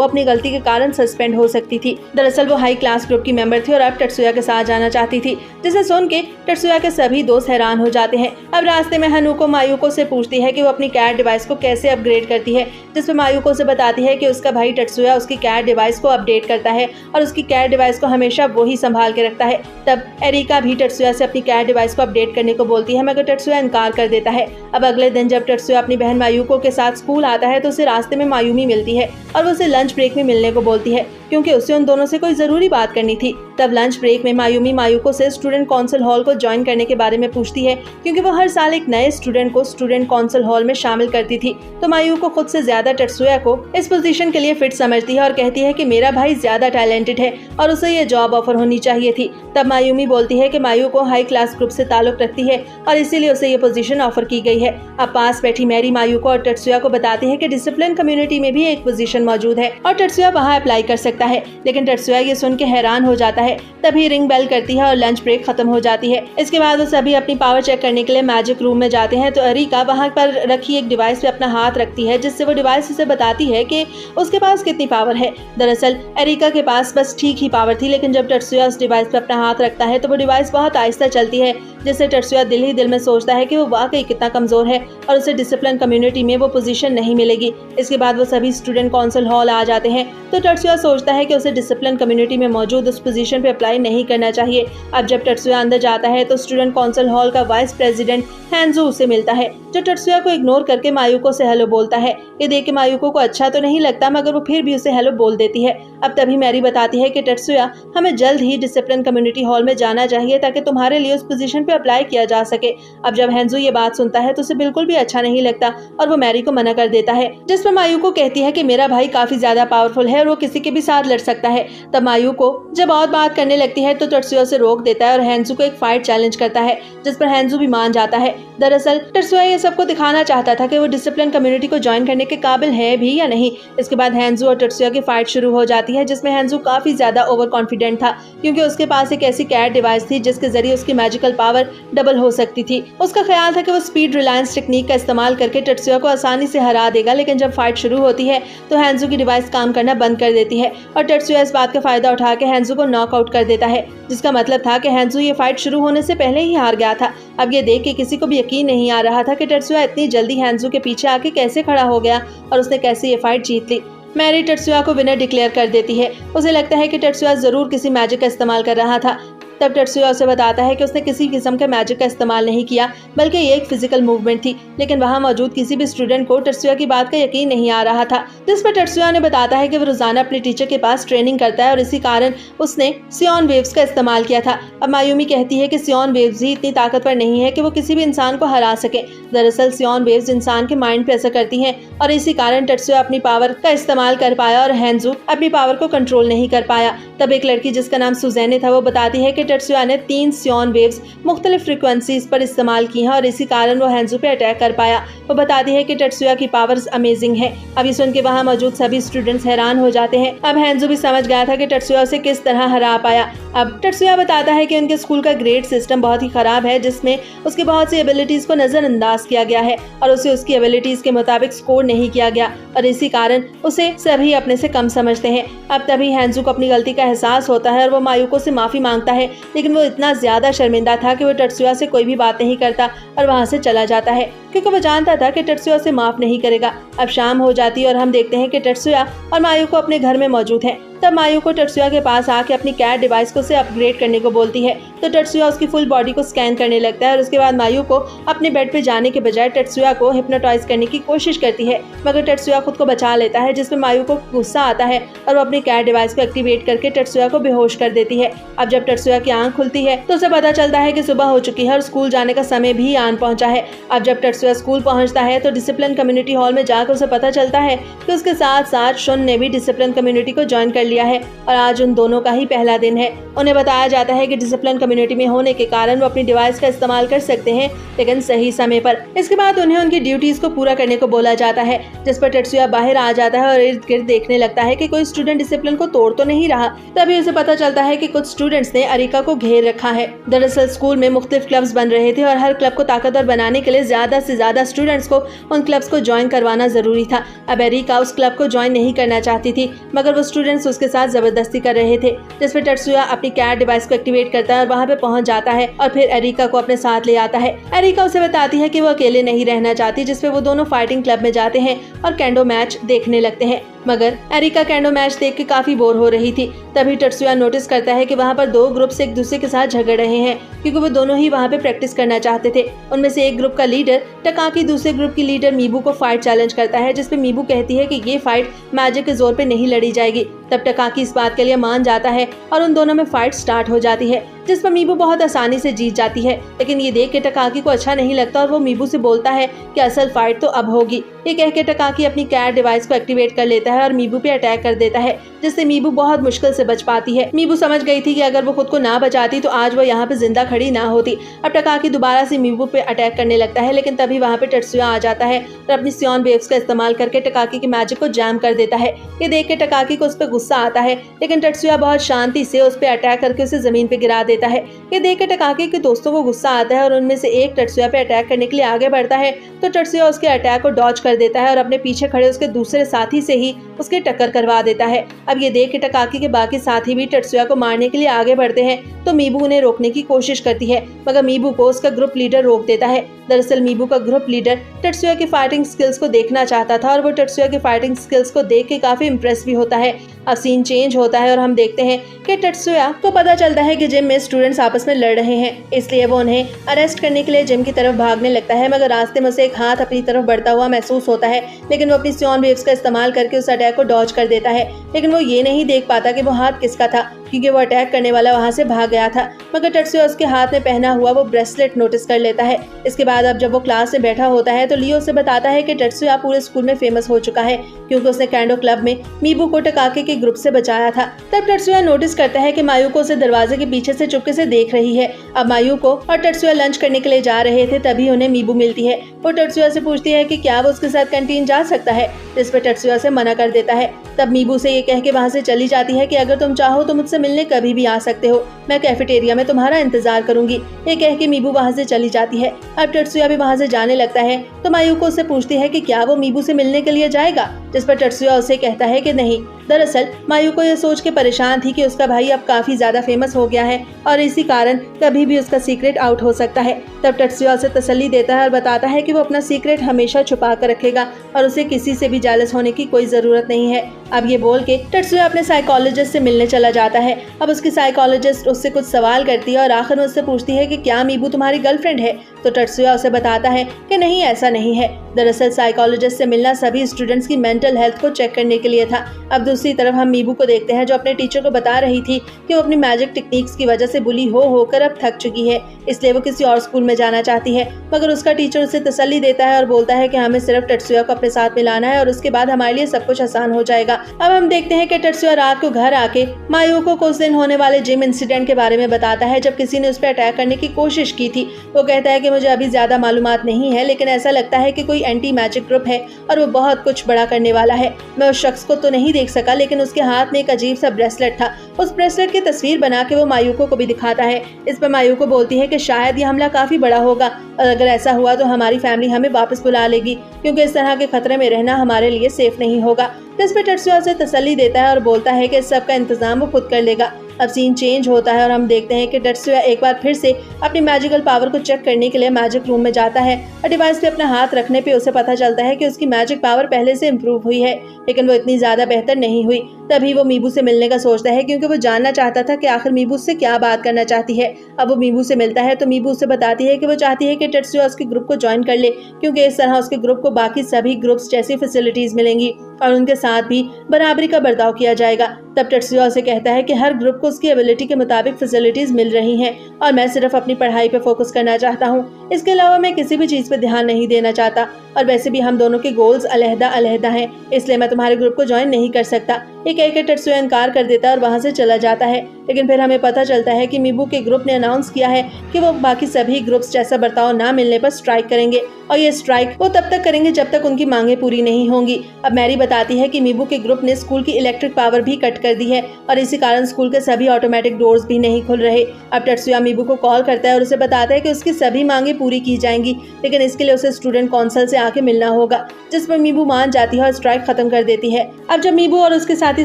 अपनी गलती के कारण सस्पेंड हो सकती थी। दरअसल वो हाई क्लास ग्रुप की मेंबर थी और अब टत्सुया के साथ जाना चाहती थी, जिसे सुन के टत्सुया के सभी दोस्त हैरान हो जाते हैं। अब रास्ते में हनुको मायूको से पूछती है कि वो अपनी कैट डिवाइस को कैसे अपग्रेड करती है, जिसपे मायूको से बताती है कि उसका भाई टत्सुया उसकी कैट डिवाइस को अपडेट करता है और उसकी कैट डिवाइस को हमेशा वो ही संभाल के रखता है। तब एरिका भी टत्सुया से अपनी कैट डिवाइस को अपडेट करने को बोलती है, मगर टत्सुया इनकार कर देता है। अब अगले दिन जब टत्सुया अपनी बहन मायूको के साथ स्कूल आता है तो उसे रास्ते में मायूमी मिलती है और वो उसे लंच ब्रेक में मिलने को बोलती है, क्योंकि उसे उन दोनों से कोई जरूरी बात करनी थी। तब लंच ब्रेक में मायूमी मायूको से स्टूडेंट काउंसिल हॉल को ज्वाइन करने के बारे में पूछती है, क्योंकि वो हर साल एक नए स्टूडेंट को स्टूडेंट काउंसिल हॉल में शामिल करती थी। तो मायूको खुद से ज्यादा टत्सुया को इस पोजीशन के लिए फिट समझती है और कहती है कि मेरा भाई ज्यादा टैलेंटेड है और उसे ये जॉब ऑफर होनी चाहिए थी। तब मायूमी बोलती है कि मायूको हाई क्लास ग्रुप से ताल्लुक रखती है और इसीलिए उसे ये पोजीशन ऑफर की गई है। अब पास बैठी मैरी मायूको और टत्सुया को बताती है कि डिसिप्लिन कम्युनिटी में भी एक पोजीशन मौजूद है और टत्सुया वहाँ अप्लाई कर सकता है, लेकिन टत्सुया ये सुन के हैरान हो जाता है। तभी रिंग बेल करती है और लंच ब्रेक खत्म हो जाती है। इसके बाद वो सभी अपनी पावर चेक करने के लिए मैजिक रूम में जाते हैं। तो अरिका वहाँ पर रखी एक डिवाइस पे अपना हाथ रखती है, जिससे वो डिवाइस उसे बताती है कि उसके पास कितनी पावर है। दरअसल अरिका के पास बस ठीक ही पावर थी, लेकिन जब टत्सुया उस डिवाइस पे अपना हाथ रखता है तो वो डिवाइस बहुत आहिस्ता चलती है, जिससे टत्सुया दिल ही दिल में सोचता है कि वो वाकई कितना कमजोर है और उसे डिसिप्लिन कम्युनिटी में वो पोजीशन नहीं मिलेगी। इसके बाद वो सभी स्टूडेंट काउंसिल हॉल आ जाते हैं। तो टत्सुया सोचता है कि उसे डिसिप्लिन कम्युनिटी में मौजूद उस पोजीशन पे अप्लाई नहीं करना चाहिए। अब जब टत्सुया अंदर जाता है तो स्टूडेंट काउंसिल हॉल का वाइस प्रेसिडेंट हैंजू उसे मिलता है, जो टत्सुया को इग्नोर करके मायूको से हेलो बोलता है। ये देख के मायूको को अच्छा तो नहीं लगता, मगर वो फिर भी उसे हेलो बोल देती है। अब तभी मैरी बताती है कि टत्सुया, हमें जल्द ही डिसिप्लिन कम्युनिटी हॉल में जाना चाहिए ताकि तुम्हारे लिए उस पोजीशन पे अप्लाई किया जा सके। अब जब हैंजू ये बात सुनता है तो उसे बिल्कुल भी अच्छा नहीं लगता और वो मैरी को मना कर देता है, जिस पर मायूको कहती है कि मेरा भाई काफी ज्यादा पावरफुल है और वो किसी के भी साथ लड़ सकता है। तब मायूको जब और बात करने लगती है तो टत्सुया से रोक देता है और हैंजू को एक फाइट चैलेंज करता है, जिस पर हैंजू भी मान जाता है। दरअसल टत्सुया ये सबको दिखाना चाहता था कि वो डिसिप्लिन कम्युनिटी को ज्वाइन करने के काबिल है भी या नहीं। इसके बाद हैंजू और टत्सुया की फाइट शुरू हो जाती है, जिसमें हैंजू काफी ज्यादा ओवर कॉन्फिडेंट था, क्योंकि उसके पास एक ऐसी कैट डिवाइस थी जिसके जरिए उसकी मैजिकल पावर डबल हो सकती थी। उसका ख्याल था कि वो स्पीड रिलायंस टेक्निक का इस्तेमाल करके टत्सुया को आसानी से हरा देगा, लेकिन जब फाइट शुरू होती है तो हैंजू की डिवाइस काम करना बंद कर देती है और टत्सुया इस बात का फायदा उठा के हैंजू को नॉकआउट कर देता है, जिसका मतलब था कि हैंजू ये फाइट शुरू होने से पहले ही हार गया था। अब ये देख के किसी को भी यकीन नहीं आ रहा था कि टत्सुया इतनी जल्दी हैंजू के पीछे आके कैसे खड़ा हो गया और उसने कैसे ये फाइट जीत ली। मैरी टत्सुया को विनर डिक्लेयर कर देती है। उसे लगता है कि टत्सुया जरूर किसी मैजिक का इस्तेमाल कर रहा था। तब टत्सुया उसे बताता है कि उसने किसी किस्म के मैजिक का इस्तेमाल नहीं किया, बल्कि ये एक फिजिकल मूवमेंट थी। लेकिन वहाँ मौजूद किसी भी स्टूडेंट को टत्सुया की बात का यकीन नहीं आ रहा था, जिस पर टत्सुया ने बताता है कि वो रोजाना अपने टीचर के पास ट्रेनिंग करता है और इसी कारण उसने सियोन वेव्स का इस्तेमाल किया था। अब मायूमी कहती है कि सियोन वेव्स ही इतनी ताकतवर नहीं है कि वो किसी भी इंसान को हरा सके। दरअसल सियोन वेव्स इंसान के माइंड पे असर करती हैं और इसी कारण टत्सुया अपनी पावर का इस्तेमाल कर पाया और हैंजू अपनी पावर को कंट्रोल नहीं कर पाया। तब एक लड़की जिसका नाम सुजैने था वो बताती है कि टत्सुया ने 3 सियोन वेव्स मुख्तलिफ फ्रीक्वेंसीज पर इस्तेमाल की हैं और इसी कारण वो हैंजू पे अटैक कर पाया। वो बताती है कि टत्सुया की पावर्स अमेजिंग है। अभी सुन के वहाँ मौजूद सभी स्टूडेंट्स हैरान हो जाते हैं। अब हैंजू भी समझ गया था कि टत्सुया उसे किस तरह हरा पाया। अब टत्सुया बताता है कि उनके स्कूल का ग्रेड सिस्टम बहुत ही खराब है, जिसमें उसकी बहुत सी एबिलिटीज को नजरअंदाज किया गया है और उसे उसकी एबिलिटीज के मुताबिक स्कोर नहीं किया गया और इसी कारण उसे सभी अपने से कम समझते हैं। अब तभी हैंजू को अपनी गलती का एहसास होता है और वो मायूको से माफी मांगता है, लेकिन वो इतना ज्यादा शर्मिंदा था कि वो टत्सुया से कोई भी बात नहीं करता और वहाँ से चला जाता है, क्योंकि वो जानता था कि टत्सुया से माफ नहीं करेगा। अब शाम हो जाती है और हम देखते हैं कि टत्सुया और मायूको अपने घर में मौजूद हैं। तब मायू को टत्सुया के पास आके अपनी कैट डिवाइस को उसे अपग्रेड करने को बोलती है। तो टत्सुया उसकी फुल बॉडी को स्कैन करने लगता है और उसके बाद मायू को अपने बेड पे जाने के बजाय टत्सुया को हिप्नोटाइज करने की कोशिश करती है, मगर टत्सुया खुद को बचा लेता है, जिसमें मायू को गुस्सा आता है और वो अपनी कैट डिवाइस को एक्टिवेट करके टत्सुया को बेहोश कर देती है। अब जब टत्सुया की आंख खुलती है तो उसे पता चलता है कि सुबह हो चुकी है और स्कूल जाने का समय भी आन पहुंचा है। अब जब टत्सुया स्कूल पहुंचता है तो डिसिप्लिन कम्युनिटी हॉल में जाकर उसे पता चलता है कि उसके साथ साथ शुन ने भी डिसिप्लिन कम्युनिटी को ज्वाइन कर लिया है और आज उन दोनों का ही पहला दिन है। उन्हें बताया जाता है कि डिसिप्लिन कम्युनिटी में होने के कारण वो अपनी डिवाइस का इस्तेमाल कर सकते हैं, लेकिन सही समय पर। इसके बाद उन्हें उनकी ड्यूटीज को पूरा करने को बोला जाता है, जिस पर टत्सुया बाहर आ जाता है और इर्द गिर्द देखने लगता है कि कोई स्टूडेंट डिसिप्लिन को तोड़ तो नहीं रहा। तभी उसे पता चलता है कि कुछ स्टूडेंट्स ने अरिका को घेर रखा है। दरअसल स्कूल में मुख्तलिफ क्लब्स बन रहे थे और हर क्लब को ताकतवर बनाने के लिए ज्यादा से ज्यादा स्टूडेंट्स को उन क्लब्स को ज्वाइन करवाना जरूरी था। अब अरिका उस क्लब को ज्वाइन नहीं करना चाहती थी, मगर वो स्टूडेंट्स उसके साथ जबरदस्ती कर रहे थे, जिस पर टत्सुया अपनी कैट डिवाइस को एक्टिवेट करता है और वहाँ पे पहुंच जाता है और फिर अरिका को अपने साथ ले आता है। अरिका उसे बताती है कि वो अकेले नहीं रहना चाहती, जिसपे वो दोनों फाइटिंग क्लब में जाते हैं और कैंडो मैच देखने लगते हैं, मगर अरिका कैंडो मैच देख के काफी बोर हो रही थी। तभी टत्सुया नोटिस करता है कि वहाँ पर दो ग्रुप्स एक दूसरे के साथ झगड़ रहे हैं, क्योंकि वो दोनों ही वहाँ पे प्रैक्टिस करना चाहते थे। उनमें से एक ग्रुप का लीडर टकाकी दूसरे ग्रुप की लीडर मीबू को फाइट चैलेंज करता है, जिसपे मीबू कहती है कि ये फाइट मैजिक के जोर पे नहीं लड़ी जाएगी। तब टकाकी इस बात के लिए मान जाता है और उन दोनों में फाइट स्टार्ट हो जाती है, जिस पर मीबू बहुत आसानी से जीत जाती है। लेकिन ये देख के टकाकी को अच्छा नहीं लगता और वो मीबू से बोलता है कि असल फाइट तो अब होगी। ये कह के टकाकी अपनी कैट डिवाइस को एक्टिवेट कर लेता है और मीबू पे अटैक कर देता है, जिससे मीबू बहुत मुश्किल से बच पाती है। मीबू समझ गई थी कि अगर वो खुद को ना बचाती तो आज वो यहाँ पे जिंदा खड़ी ना होती। अब टकाकी दोबारा से मीबू पे अटैक करने लगता है, लेकिन तभी वहाँ पे टत्सुया आ जाता है और अपनी सियोन वेव्स का इस्तेमाल करके टकाकी की मैजिक को जैम कर देता है। ये देख के टकाकी को उस पर गुस्सा आता है, लेकिन टत्सुया बहुत शांति से उस पर अटैक करके उसे जमीन पे गिरा देता है। ये देख के टकाकी के दोस्तों को गुस्सा आता है और उनमें से एक टत्सुया पे अटैक करने के लिए आगे बढ़ता है, तो टत्सुया उसके अटैक को डॉज कर देता है और अपने पीछे खड़े उसके दूसरे साथी से ही उसकी टक्कर करवा देता है। अब ये देख के टकाकी के बाकी साथी भी टत्सुया को मारने के लिए आगे बढ़ते हैं, तो मीबू उन्हें रोकने की कोशिश करती है, मगर मीबू को उसका ग्रुप लीडर रोक देता है। दरअसल मीबू का ग्रुप लीडर टत्सुया की फाइटिंग स्किल्स को देखना चाहता था और वो टत्सुया की फाइटिंग स्किल्स को देख के काफी इम्प्रेस भी होता है। अब सीन चेंज होता है और हम देखते हैं कि टत्सुया को पता चलता है कि जिम में स्टूडेंट्स आपस में लड़ रहे हैं, इसलिए वो उन्हें अरेस्ट करने के लिए जिम की तरफ भागने लगता है, मगर रास्ते में उसे एक हाथ अपनी तरफ बढ़ता हुआ महसूस होता है, लेकिन वो अपनी सियोन वेव्स का इस्तेमाल करके उस अटैक को डॉज कर देता है। लेकिन वो ये नहीं देख पाता कि वो हाथ किसका था, क्योंकि वो अटैक करने वाला वहाँ से भाग गया था, मगर टत्सुया उसके हाथ में पहना हुआ वो ब्रेसलेट नोटिस कर लेता है। इसके बाद अब जब वो क्लास में बैठा होता है तो लियो उसे बताता है कि टत्सुया पूरे स्कूल में फेमस हो चुका है, क्योंकि उसने कैंडो क्लब में मीबू को टकाके के ग्रुप से बचाया था। तब टत्सुया नोटिस करता है कि मायू को उसे दरवाजे के पीछे से चुपके से देख रही है। अब मायू को और टत्सुया लंच करने के लिए जा रहे थे, तभी उन्हें मीबू मिलती है। वो टत्सुया से पूछती है कि क्या वो उसके साथ कैंटीन जा सकता है, जिस पर टत्सुया से मना कर देता है। तब मीबू से ये कह के वहाँ से चली जाती है कि अगर तुम चाहो तो मुझसे मिलने कभी भी आ सकते हो, मैं कैफेटेरिया में तुम्हारा इंतजार करूंगी। ये कह के मीबू वहाँ से चली जाती है। अब टत्सुया भी वहाँ से जाने लगता है, तो मायू को उससे पूछती है कि क्या वो मीबू से मिलने के लिए जाएगा, जिस पर टत्सुया उसे कहता है कि नहीं। दरअसल मायू को यह सोच के परेशान थी कि उसका भाई अब काफी ज्यादा फेमस हो गया है और इसी कारण कभी भी उसका सीक्रेट आउट हो सकता है। तब टत्सुया उसे तसल्ली देता है और बताता है कि वो अपना सीक्रेट हमेशा छुपा कर रखेगा और उसे किसी से भी जेलस होने की कोई जरूरत नहीं है। अब ये बोल के टत्सुया अपने साइकोलॉजिस्ट से मिलने चला जाता है। अब उसकी साइकोलॉजिस्ट उससे कुछ सवाल करती है और आखिर में उससे पूछती है कि क्या मीबू तुम्हारी गर्लफ्रेंड है, तो टत्सुया उसे बताता है कि नहीं, ऐसा नहीं है। दरअसल साइकोलॉजिस्ट से मिलना सभी स्टूडेंट्स की मेंटल हेल्थ को चेक करने के लिए था। अब दूसरी तरफ हम मीबू को देखते हैं, जो अपने टीचर को बता रही थी कि वो अपनी मैजिक टेक्निक्स की वजह से बुली हो होकर अब थक चुकी है, इसलिए वो किसी और स्कूल में जाना चाहती है। मगर उसका टीचर उसे तसल्ली देता है और बोलता है कि हमें सिर्फ टत्सुया को अपने साथ मिलाना है और उसके बाद हमारे लिए सब कुछ आसान हो जाएगा। अब हम देखते हैं कि टत्सुया रात को घर आके मायू को कुछ दिन होने वाले जिम इंसिडेंट के बारे में बताता है, जब किसी ने उस पर अटैक करने की कोशिश की थी। वो कहता है कि मुझे अभी ज्यादा मालूमात नहीं है, लेकिन ऐसा लगता है कि कोई एंटी मैजिक ग्रुप है और वो बहुत कुछ बड़ा करने वाला है। मैं उस शख्स को तो नहीं देख सका, लेकिन उसके हाथ में एक अजीब सा ब्रेसलेट था। उस ब्रेसलेट की तस्वीर बना के वो मायूको को भी दिखाता है। इस पर मायूको बोलती है कि शायद ये हमला काफी बड़ा होगा और अगर ऐसा हुआ तो हमारी फैमिली हमें वापस बुला लेगी, क्योंकि इस तरह के खतरे में रहना हमारे लिए सेफ नहीं होगा। इस पर टत्सुया से तसल्ली देता है और बोलता है कि इस सब का इंतजाम वो खुद कर लेगा। अब सीन चेंज होता है और हम देखते हैं कि टत्सुया एक बार फिर से अपनी मैजिकल पावर को चेक करने के लिए मैजिक रूम में जाता है और डिवाइस पे अपना हाथ रखने पे उसे पता चलता है कि उसकी मैजिक पावर पहले से इम्प्रूव हुई है, लेकिन वो इतनी ज्यादा बेहतर नहीं हुई। तभी वो मीबू से मिलने का सोचता है क्योंकि वो जानना चाहता था कि आखिर मीबू उससे क्या बात करना चाहती है। अब वो मीबू से मिलता है तो मीबू उससे बताती है कि वो चाहती है कि टेत्सुया उसके ग्रुप को ज्वाइन कर ले क्योंकि इस तरह उसके ग्रुप को बाकी सभी ग्रुप्स जैसी फैसिलिटीज मिलेंगी और उनके साथ भी बराबरी का बर्ताव किया जाएगा। तब टेत्सुया उसे कहता है कि हर ग्रुप को उसकी एबिलिटी के मुताबिक फैसिलिटीज मिल रही हैं और मैं सिर्फ अपनी पढ़ाई पे फोकस करना चाहता हूँ। इसके अलावा मैं किसी भी चीज पे ध्यान नहीं देना चाहता और वैसे भी हम दोनों के गोल्स अलग-अलग हैं, इसलिए मैं तुम्हारे ग्रुप को ज्वाइन नहीं कर सकता। ये कहकर टेत्सुया इनकार कर देता है और वहाँ से चला जाता है। लेकिन फिर हमें पता चलता है कि मीबू के ग्रुप ने अनाउंस किया है कि वो बाकी सभी ग्रुप्स जैसा बर्ताव ना मिलने पर स्ट्राइक करेंगे और ये स्ट्राइक वो तब तक करेंगे जब तक उनकी मांगे पूरी नहीं होंगी। अब मैरी बताती है कि मीबू के ग्रुप ने स्कूल की इलेक्ट्रिक पावर भी कट कर दी है और इसी कारण स्कूल के सभी ऑटोमेटिक डोर्स भी नहीं खुल रहे। अब टेत्सुया मीबू को कॉल करता है और उसे बताता है कि उसकी सभी मांगे पूरी की जाएंगी, लेकिन इसके लिए उसे स्टूडेंट काउंसिल से आके मिलना होगा, जिस पर मीबू मान जाती है और स्ट्राइक खत्म कर देती है। अब जब मीबू और उसके साथी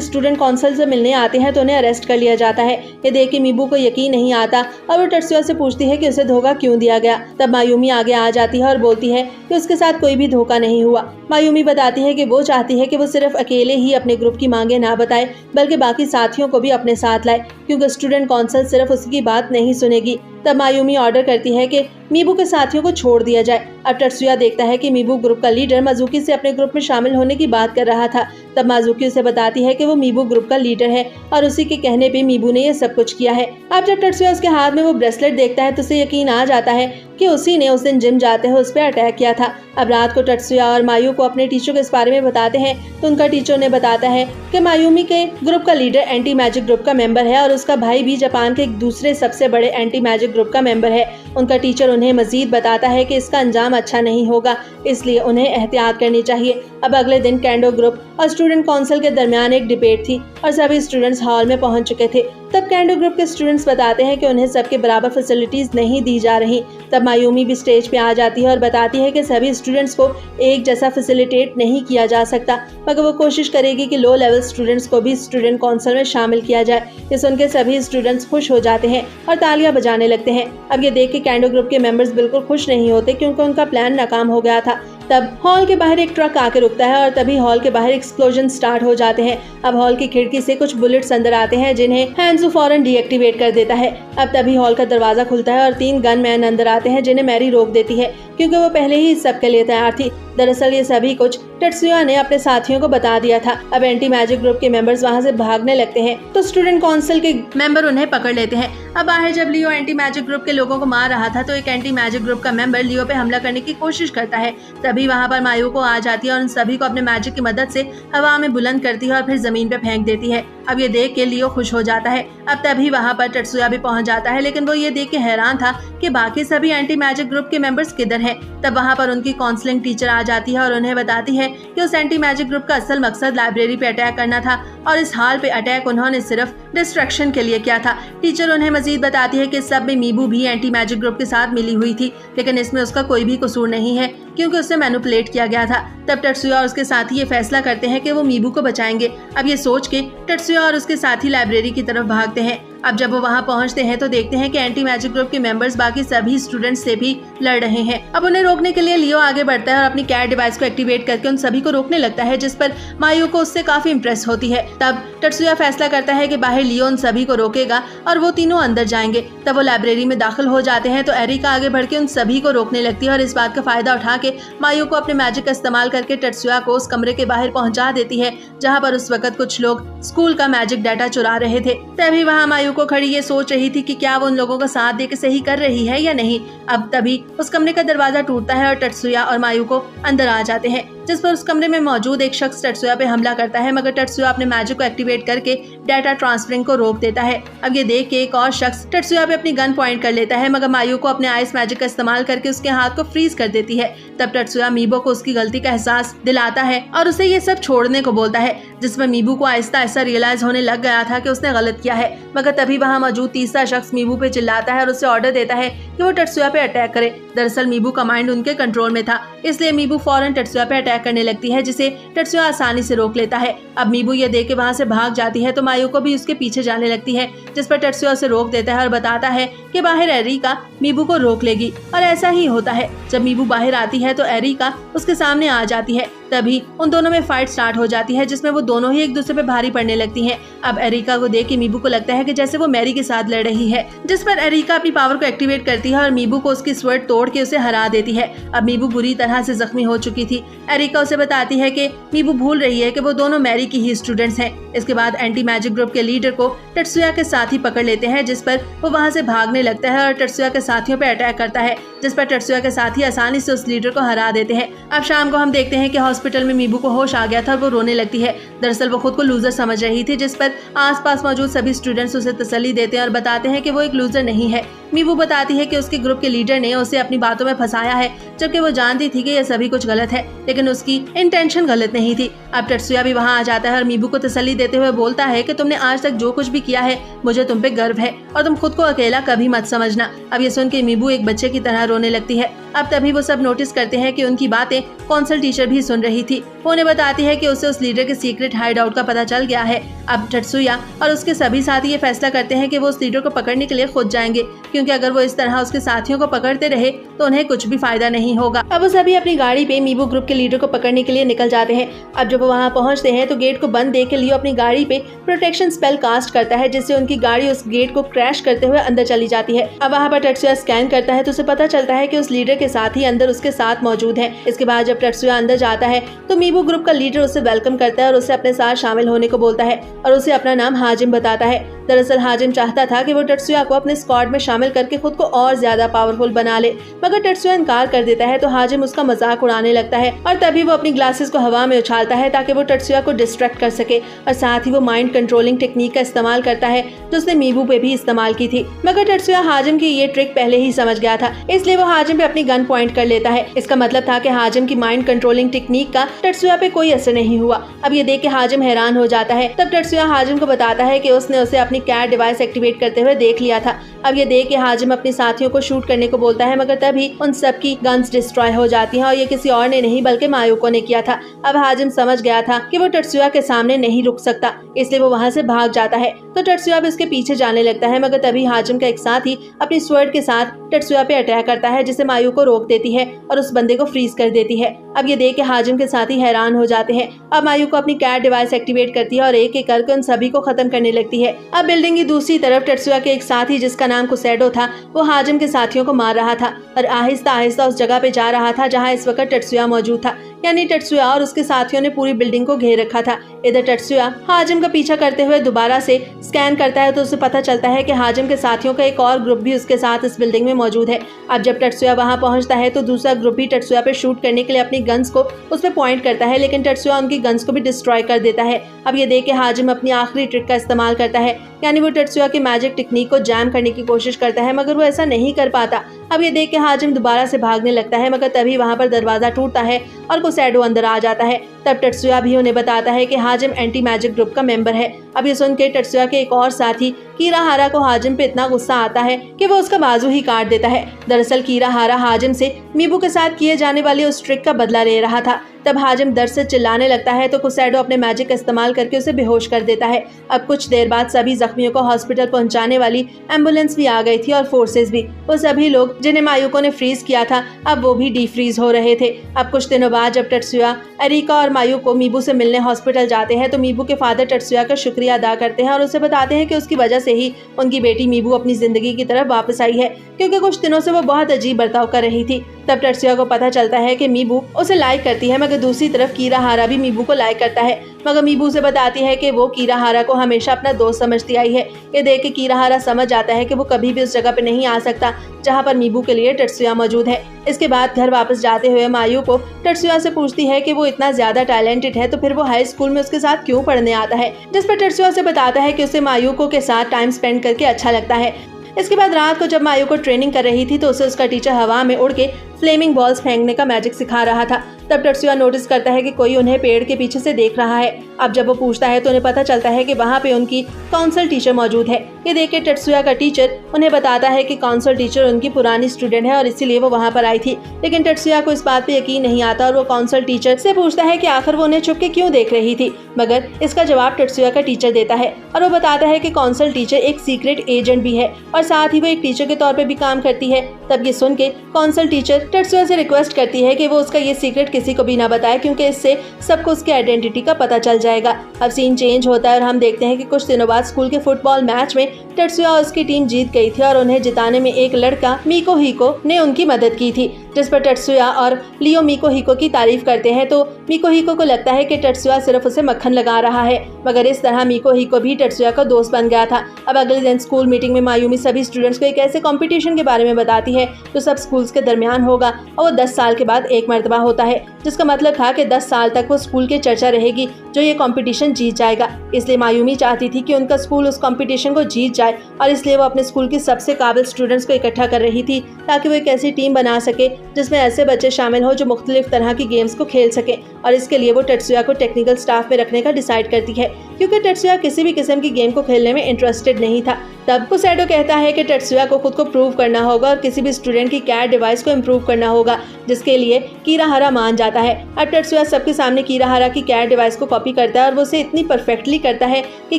स्टूडेंट काउंसिल से मिलने आते हैं तो उन्हें अरेस्ट कर लिया जाता है। ये देख के मीबू को यकीन नहीं आता और वो टेत्सुया से पूछती है कि उसे धोखा क्यों दिया गया। तब मायूमी आगे आ जाती है और बोलती है कि उसके साथ कोई भी धोखा नहीं हुआ। मायूमी बताती है कि वो चाहती है कि वो सिर्फ अकेले ही अपने ग्रुप की मांगे ना बताए बल्कि बाकी साथियों को भी अपने साथ लाए क्योंकि स्टूडेंट काउंसिल सिर्फ उसकी बात नहीं सुनेगी। तब मायूमी ऑर्डर करती है कि मीबू के साथियों को छोड़ दिया जाए। अब टेत्सुया देखता है कि मीबू ग्रुप का लीडर माजुकी से अपने ग्रुप में शामिल होने की बात कर रहा था। तब माजुकी उसे बताती है कि वो मीबू ग्रुप का लीडर है और उसी के कहने पे मीबू ने ये सब कुछ किया है। अब जब टेत्सुया उसके हाथ में वो ब्रेसलेट देखता है तो उसे यकीन आ जाता है कि उसी ने उस दिन जिम जाते हुए उस पर अटैक किया था। अब रात को टेत्सुया और मायू को अपने टीचर को इस बारे में बताते हैं तो उनका टीचर ने बताता है कि मायूमी के ग्रुप का लीडर एंटी मैजिक ग्रुप का मेंबर है और उसका भाई भी जापान के एक दूसरे सबसे बड़े एंटी मैजिक ग्रुप का मेंबर है। उनका टीचर उन्हें मजीद बताता है कि इसका अंजाम अच्छा नहीं होगा, इसलिए उन्हें एहतियात करनी चाहिए। अब अगले दिन कैंडो ग्रुप और स्टूडेंट काउंसिल के दरमियान एक डिबेट थी और सभी स्टूडेंट्स हॉल में पहुंच चुके थे। तब कैंडो ग्रुप के स्टूडेंट्स बताते हैं कि उन्हें सबके बराबर फैसिलिटीज नहीं दी जा रही। तब मायूमी भी स्टेज पे आ जाती है और बताती है कि सभी स्टूडेंट्स को एक जैसा फैसिलिटेट नहीं किया जा सकता, मगर वो कोशिश करेगी कि लो लेवल स्टूडेंट्स को भी स्टूडेंट काउंसिल में शामिल किया जाए। ये सुनकर सभी स्टूडेंट्स खुश हो जाते हैं और तालियां बजाने लगते हैं। अब ये देख के कैंडो ग्रुप के मेंबर्स बिल्कुल खुश नहीं होते क्योंकि उनका प्लान नाकाम हो गया था। तब हॉल के बाहर एक ट्रक आके रुकता है और तभी हॉल के बाहर एक्सप्लोजन स्टार्ट हो जाते हैं। अब हॉल की खिड़की से कुछ बुलेट्स अंदर आते हैं जिन्हें हैंजू फौरन डीएक्टिवेट कर देता है। अब तभी हॉल का दरवाजा खुलता है और 3 गनमैन अंदर आते हैं जिन्हें मैरी रोक देती है क्योंकि वो पहले ही सब के लिए तैयार थी। दरअसल ये सभी कुछ टेत्सुया ने अपने साथियों को बता दिया था। अब एंटी मैजिक ग्रुप के मेंबर्स वहाँ से भागने लगते हैं तो स्टूडेंट काउंसिल के मेंबर उन्हें पकड़ लेते हैं। अब बाहर जब लियो एंटी मैजिक ग्रुप के लोगों को मार रहा था तो एक एंटी मैजिक ग्रुप का मेंबर लियो पे हमला करने की कोशिश करता है। तभी वहाँ पर मायू को आ जाती है और उन सभी को अपने मैजिक की मदद से हवा में बुलंद करती है और फिर जमीन पे फेंक देती है। अब ये देख के लियो खुश हो जाता है। अब तभी वहाँ पर टेत्सुया भी पहुँच जाता है, लेकिन वो ये देख के हैरान था कि बाकी सभी एंटी मैजिक ग्रुप के मेंबर्स किधर हैं। तब वहाँ पर उनकी काउंसलिंग टीचर आ जाती है और उन्हें बताती है कि उस एंटी मैजिक ग्रुप का असल मकसद लाइब्रेरी पे अटैक करना था और इस हाल पे अटैक उन्होंने सिर्फ डिस्ट्रैक्शन के लिए किया था। टीचर उन्हें मजीद बताती है कि इस सब में मीबू भी एंटी मैजिक ग्रुप के साथ मिली हुई थी, लेकिन इसमें उसका कोई भी कसूर नहीं है क्योंकि उसे मैनिपुलेट किया गया था। तब टेत्सुया और उसके साथी ये फैसला करते हैं कि वो मीबू को बचाएंगे। अब ये सोच के टेत्सुया और उसके साथी लाइब्रेरी की तरफ भागते हैं। अब जब वो वहाँ पहुँचते हैं तो देखते हैं कि एंटी मैजिक ग्रुप के मेंबर्स बाकी सभी स्टूडेंट्स से भी लड़ रहे हैं। अब उन्हें रोकने के लिए लियो आगे बढ़ता है और अपनी कैट डिवाइस को एक्टिवेट करके उन सभी को रोकने लगता है, जिस पर मायू को उससे काफी इंप्रेस होती है। तब टेत्सुया फैसला करता है कि बाहर लियो उन सभी को रोकेगा और वो तीनों अंदर जाएंगे। तब वो लाइब्रेरी में दाखिल हो जाते हैं तो एरिका आगे बढ़ के उन सभी को रोकने लगती है और इस बात का फायदा उठा के मायू को अपने मैजिक का इस्तेमाल करके टेत्सुया को उस कमरे के बाहर पहुंचा देती है जहां पर उस वक्त कुछ लोग स्कूल का मैजिक डाटा चुरा रहे थे। तभी वहां मायू को खड़ी ये सोच रही थी कि क्या वो उन लोगों का साथ देके सही कर रही है या नहीं। अब तभी उस कमरे का दरवाजा टूटता है और टेत्सुया और मायू को अंदर आ जाते हैं, जिस पर उस कमरे में मौजूद एक शख्स टेत्सुया पे हमला करता है, मगर टेत्सुया अपने मैजिक को एक्टिवेट करके डाटा ट्रांसफरिंग को रोक देता है। अब ये देख के एक और शख्स टेत्सुया पे अपनी गन पॉइंट कर लेता है, मगर मायू को अपने आइस मैजिक का इस्तेमाल करके उसके हाथ को फ्रीज कर देती है। तब टेत्सुया मीबो को उसकी गलती का एहसास दिलाता है और उसे ये सब छोड़ने को बोलता है, जिसमें मीबू को आहिस्ता आहिस्ता रियलाइज होने लग गया था कि उसने गलत किया है। मगर तभी वहाँ मौजूद तीसरा शख्स मीबू पे चिल्लाता है और उसे ऑर्डर देता है कि वो टेत्सुया पे अटैक करे। दरअसल मीबू का माइंड उनके कंट्रोल में था, इसलिए मीबू फौरन टेत्सुया पे अटैक करने लगती है, जिसे टेत्सुया आसानी से रोक लेता है। अब मीबू ये देख के वहाँ से भाग जाती है तो मायू को भी उसके पीछे जाने लगती है, जिस पर टेत्सुया उसे रोक देता है और बताता है कि बाहर एरिका मीबू को रोक लेगी। और ऐसा ही होता है। जब मीबू बाहर आती है तो एरिका उसके सामने आ जाती है। तभी उन दोनों में फाइट स्टार्ट हो जाती है, जिसमें वो दोनों ही एक दूसरे पे भारी पड़ने लगती हैं। अब एरिका को देख के मीबू को लगता है कि जैसे वो मैरी के साथ लड़ रही है, जिस पर एरिका अपनी पावर को एक्टिवेट करती है और मीबू को उसकी स्वर्ड तोड़ के उसे हरा देती है। अब मीबू बुरी तरह से जख्मी हो चुकी थी। एरिका उसे बताती है कि मीबू भूल रही है कि वो दोनों मैरी की ही स्टूडेंट्स हैं। इसके बाद एंटी मैजिक ग्रुप के लीडर को टेत्सुया के साथी पकड़ लेते हैं, जिस पर वो वहां से भागने लगता है और टेत्सुया के साथियों पर अटैक करता है, जिस पर टेत्सुया के साथी आसानी से उस लीडर को हरा देते हैं। अब शाम को हम देखते हैं कि हॉस्पिटल में मीबू को होश आ गया था और वो रोने लगती है। दरअसल वो खुद को लूजर समझ रही थी, जिस पर आसपास मौजूद सभी स्टूडेंट्स उसे तसल्ली देते हैं और बताते हैं कि वो एक लूजर नहीं है। मीबू बताती है कि उसके ग्रुप के लीडर ने उसे अपनी बातों में फंसाया है, जबकि वो जानती थी कि यह सभी कुछ गलत है, लेकिन उसकी इंटेंशन गलत नहीं थी। अब टेत्सुया भी वहां आ जाता है और मीबू को तसल्ली देते हुए बोलता है कि तुमने आज तक जो कुछ भी किया है मुझे तुम पे गर्व है और तुम खुद को अकेला कभी मत समझना। अब ये सुन के मीबू एक बच्चे की तरह रोने लगती है। अब तभी वो सब नोटिस करते हैं कि उनकी बातें कौंसल टीचर भी सुन रही थी। वो उन्हें बताती है कि उसे उस लीडर के सीक्रेट हाइड आउट का पता चल गया है। अब टेत्सुया और उसके सभी साथी ये फैसला करते हैं कि वो उस लीडर को पकड़ने के लिए खुद जाएंगे, क्योंकि अगर वो इस तरह उसके साथियों को पकड़ते रहे तो उन्हें कुछ भी फायदा नहीं होगा। अब वो सभी अपनी गाड़ी पे मीबू ग्रुप के लीडर को पकड़ने के लिए निकल जाते हैं। अब जब वो वहाँ पहुँचते हैं तो गेट को बंद देख के लियो अपनी गाड़ी पे प्रोटेक्शन स्पेल कास्ट करता है, जिससे उनकी गाड़ी उस गेट को क्रैश करते हुए अंदर चली जाती है। अब वहाँ पर टेत्सुया स्कैन करता है तो उसे पता चलता है कि उस लीडर के साथी अंदर उसके साथ मौजूद है। इसके बाद जब टेत्सुया अंदर जाता है तो मीबू ग्रुप का लीडर उसे वेलकम करता है और उसे अपने साथ शामिल होने को बोलता है और उसे अपना नाम हाजिम बताता है। दरअसल हाजिम चाहता था कि वो टेत्सुया को अपने स्क्वाड में शामिल करके खुद को और ज्यादा पावरफुल बना ले, मगर टेत्सुया इनकार कर देता है तो हाजिम उसका मजाक उड़ाने लगता है और तभी वो अपनी ग्लासेस को हवा में उछालता है ताकि वो टेत्सुया को डिस्ट्रैक्ट कर सके, और साथ ही वो माइंड कंट्रोलिंग टेक्निक का इस्तेमाल करता है जो उसने मीबू पे भी इस्तेमाल की थी। मगर टेत्सुया हाजिम की ये ट्रिक पहले ही समझ गया था, इसलिए वो हाजिम पे अपनी गन पॉइंट कर लेता है। इसका मतलब था कि हाजिम की माइंड कंट्रोलिंग टेक्निक का टेत्सुया पे कोई असर नहीं हुआ। अब ये देख के हाजिम हैरान हो जाता है। तब टेत्सुया हाजिम को बताता है कि उसने उसे अपनी कैट डिवाइस एक्टिवेट करते हुए देख लिया था। अब ये देख के हाजिम अपने साथियों को शूट करने को बोलता है, मगर तभी उन सब की गन्स डिस्ट्रॉय हो जाती हैं और ये किसी और ने नहीं बल्कि मायूको ने किया था। अब हाजिम समझ गया था कि वो टेत्सुया के सामने नहीं रुक सकता, इसलिए वो वहाँ से भाग जाता है। तो टेत्सुया भी उसके पीछे जाने लगता है, मगर तभी हाजिम का एक साथी अपनी स्वर्ड के साथ टेत्सुया पे अटैक करता है, जिसे मायूको रोक देती है और उस बंदे को फ्रीज कर देती है। अब ये देख के हाजिम के साथी हैरान हो जाते हैं। अब मायूको अपनी कैट डिवाइस एक्टिवेट करती है और एक एक करके उन सभी को खत्म करने लगती है। अब बिल्डिंग की दूसरी तरफ टेत्सुया के एक साथी जिसका नाम कुसेडो था, वो हाजिम के साथियों को मार रहा था और आहिस्ता आहिस्ता उस जगह पे जा रहा था जहाँ इस वक्त टेत्सुया मौजूद था। यानी टेत्सुया और उसके साथियों ने पूरी बिल्डिंग को घेर रखा था। इधर टेत्सुया हाजिम का पीछा करते हुए दोबारा से स्कैन करता है तो उसे पता चलता है कि हाजिम के साथियों का एक और ग्रुप भी उसके साथ इस बिल्डिंग में मौजूद है। अब जब टेत्सुया वहां पहुंचता है तो दूसरा ग्रुप भी टेत्सुया पे शूट करने के लिए अपनी गन्स को उस पे पॉइंट करता है, लेकिन टेत्सुया उनकी गन्स को भी डिस्ट्रॉय कर देता है। अब ये देख के हाजिम अपनी आखिरी ट्रिक का इस्तेमाल करता है, यानी वो टेत्सुया की मैजिक टेक्निक को जैम करने की कोशिश करता है, मगर वो ऐसा नहीं कर पाता। अब ये देख के हाजिम दोबारा से भागने लगता है, मगर तभी वहाँ पर दरवाजा टूटता है और कुसेडो अंदर आ जाता है। तब टेत्सुया भी उन्हें बताता है कि हाजिम एंटी मैजिक ग्रुप का मेंबर है। अब ये सुन के टेत्सुया के एक और साथी कीराहारा को हाजिम पे इतना गुस्सा आता है कि वो उसका बाजू ही काट देता है। दरअसल कीराहारा हाजिम से मीबू के साथ किए जाने वाली उस ट्रिक का बदला ले रहा था। तब हाजिम दर्द से चिल्लाने लगता है तो कुसेडो अपने मैजिक का इस्तेमाल करके उसे बेहोश कर देता है। अब कुछ देर बाद सभी जख्मियों को हॉस्पिटल पहुंचाने वाली एम्बुलेंस भी आ गई थी और फोर्सेस भी। वो सभी लोग जिन्हें मायूको ने फ्रीज किया था अब वो भी डीफ्रीज हो रहे थे। अब कुछ दिनों बाद जब टेत्सुया, एरिका और मायूको मीबू से मिलने हॉस्पिटल जाते हैं तो मीबू के फादर टेत्सुया का शुक्रिया अदा करते हैं और उसे बताते हैं कि उसकी वजह से ही उनकी बेटी मीबू अपनी जिंदगी की तरफ वापस आई है, क्योंकि कुछ दिनों से वो बहुत अजीब बर्ताव कर रही थी। तब टेत्सुया को पता चलता है कि मीबू उसे लाइक करती है, मगर दूसरी तरफ कीराहारा भी मीबू को लाइक करता है, मगर मीबू से बताती है कि वो कीराहारा को हमेशा अपना दोस्त समझती आई है। ये देख के कीराहारा समझ जाता है कि वो कभी भी उस जगह पे नहीं आ सकता जहाँ पर मीबू के लिए टेत्सुया मौजूद है। इसके बाद घर वापस जाते हुए मायूको टेत्सुया से पूछती है कि वो इतना ज्यादा टैलेंटेड है तो फिर वो हाई स्कूल में उसके साथ क्यों पढ़ने आता है, जिस पर टेत्सुया से बताता है कि उसे मायूको के साथ टाइम स्पेंड करके अच्छा लगता है। इसके बाद रात को जब मायूको ट्रेनिंग कर रही थी तो उसे उसका टीचर हवा में उड़ के फ्लेमिंग बॉल्स फेंकने का मैजिक सिखा रहा था। तब टेत्सुया नोटिस करता है कि कोई उन्हें पेड़ के पीछे से देख रहा है। अब जब वो पूछता है तो उन्हें पता चलता है कि वहाँ पे उनकी काउंसिल टीचर मौजूद है। ये देख के टेत्सुया का टीचर उन्हें बताता है कि काउंसिल टीचर उनकी पुरानी स्टूडेंट है और इसीलिए वो वहाँ पर आई थी, लेकिन टेत्सुया को इस बात पे यकीन नहीं आता और वो काउंसिल टीचर से पूछता है कि आखिर वो उन्हें छुप के क्यों देख रही थी, मगर इसका जवाब टेत्सुया का टीचर देता है और वो बताता है कि काउंसिल टीचर एक सीक्रेट एजेंट भी है और साथ ही वो एक टीचर के तौर पे भी काम करती है। तब ये सुन के काउंसिल टीचर टेत्सुया से रिक्वेस्ट करती है कि वो उसका ये सीक्रेट किसी को भी ना बताए, क्योंकि इससे सबको उसकी आइडेंटिटी का पता चल जाएगा। अब सीन चेंज होता है और हम देखते हैं कि कुछ दिनों बाद स्कूल के फुटबॉल मैच में तेत्सुया और उसकी टीम जीत गई थी और उन्हें जिताने में एक लड़का मिको हिको ने उनकी मदद की थी, जिस पर तेत्सुया और लियो मिको हिको की तारीफ करते हैं। तो मिको हिको को लगता है कि तेत्सुया सिर्फ उसे मक्खन लगा रहा है, मगर इस तरह मिको हिको भी तेत्सुया का दोस्त बन गया था। अब अगले दिन स्कूल मीटिंग में मायूमी सभी स्टूडेंट्स को एक ऐसे कंपटीशन के बारे में बताती है जो सब स्कूल्स के दरमियान होगा और वो 10 साल के बाद एक मर्तबा होता है, जिसका मतलब था कि 10 साल तक वो स्कूल की चर्चा रहेगी जो ये कंपटीशन जीत जाएगा। इसलिए मायूमी चाहती थी कि उनका स्कूल उस कंपटीशन को जीत जाए और इसलिए वो अपने स्कूल की सबसे काबिल स्टूडेंट्स को इकट्ठा कर रही थी ताकि वो एक ऐसी टीम बना सके जिसमें ऐसे बच्चे शामिल हो जो मुख्तलिफ तरह की गेम्स को खेल सके। और इसके लिए वो तेत्सुया को टेक्निकल स्टाफ में रखने का डिसाइड करती है, क्योंकि तेत्सुया किसी भी किस्म की गेम को खेलने में इंटरेस्टेड नहीं था। तब कुसैडो कहता है कि तेत्सुया को खुद को प्रूव करना होगा और किसी भी स्टूडेंट की कैट डिवाइस को इम्प्रूव करना होगा, जिसके लिए कीराहारा मान जाता है। अब तेत्सुया सबके सामने कीराहारा की कैट डिवाइस को कॉपी करता है और वो उसे इतनी परफेक्टली करता है कि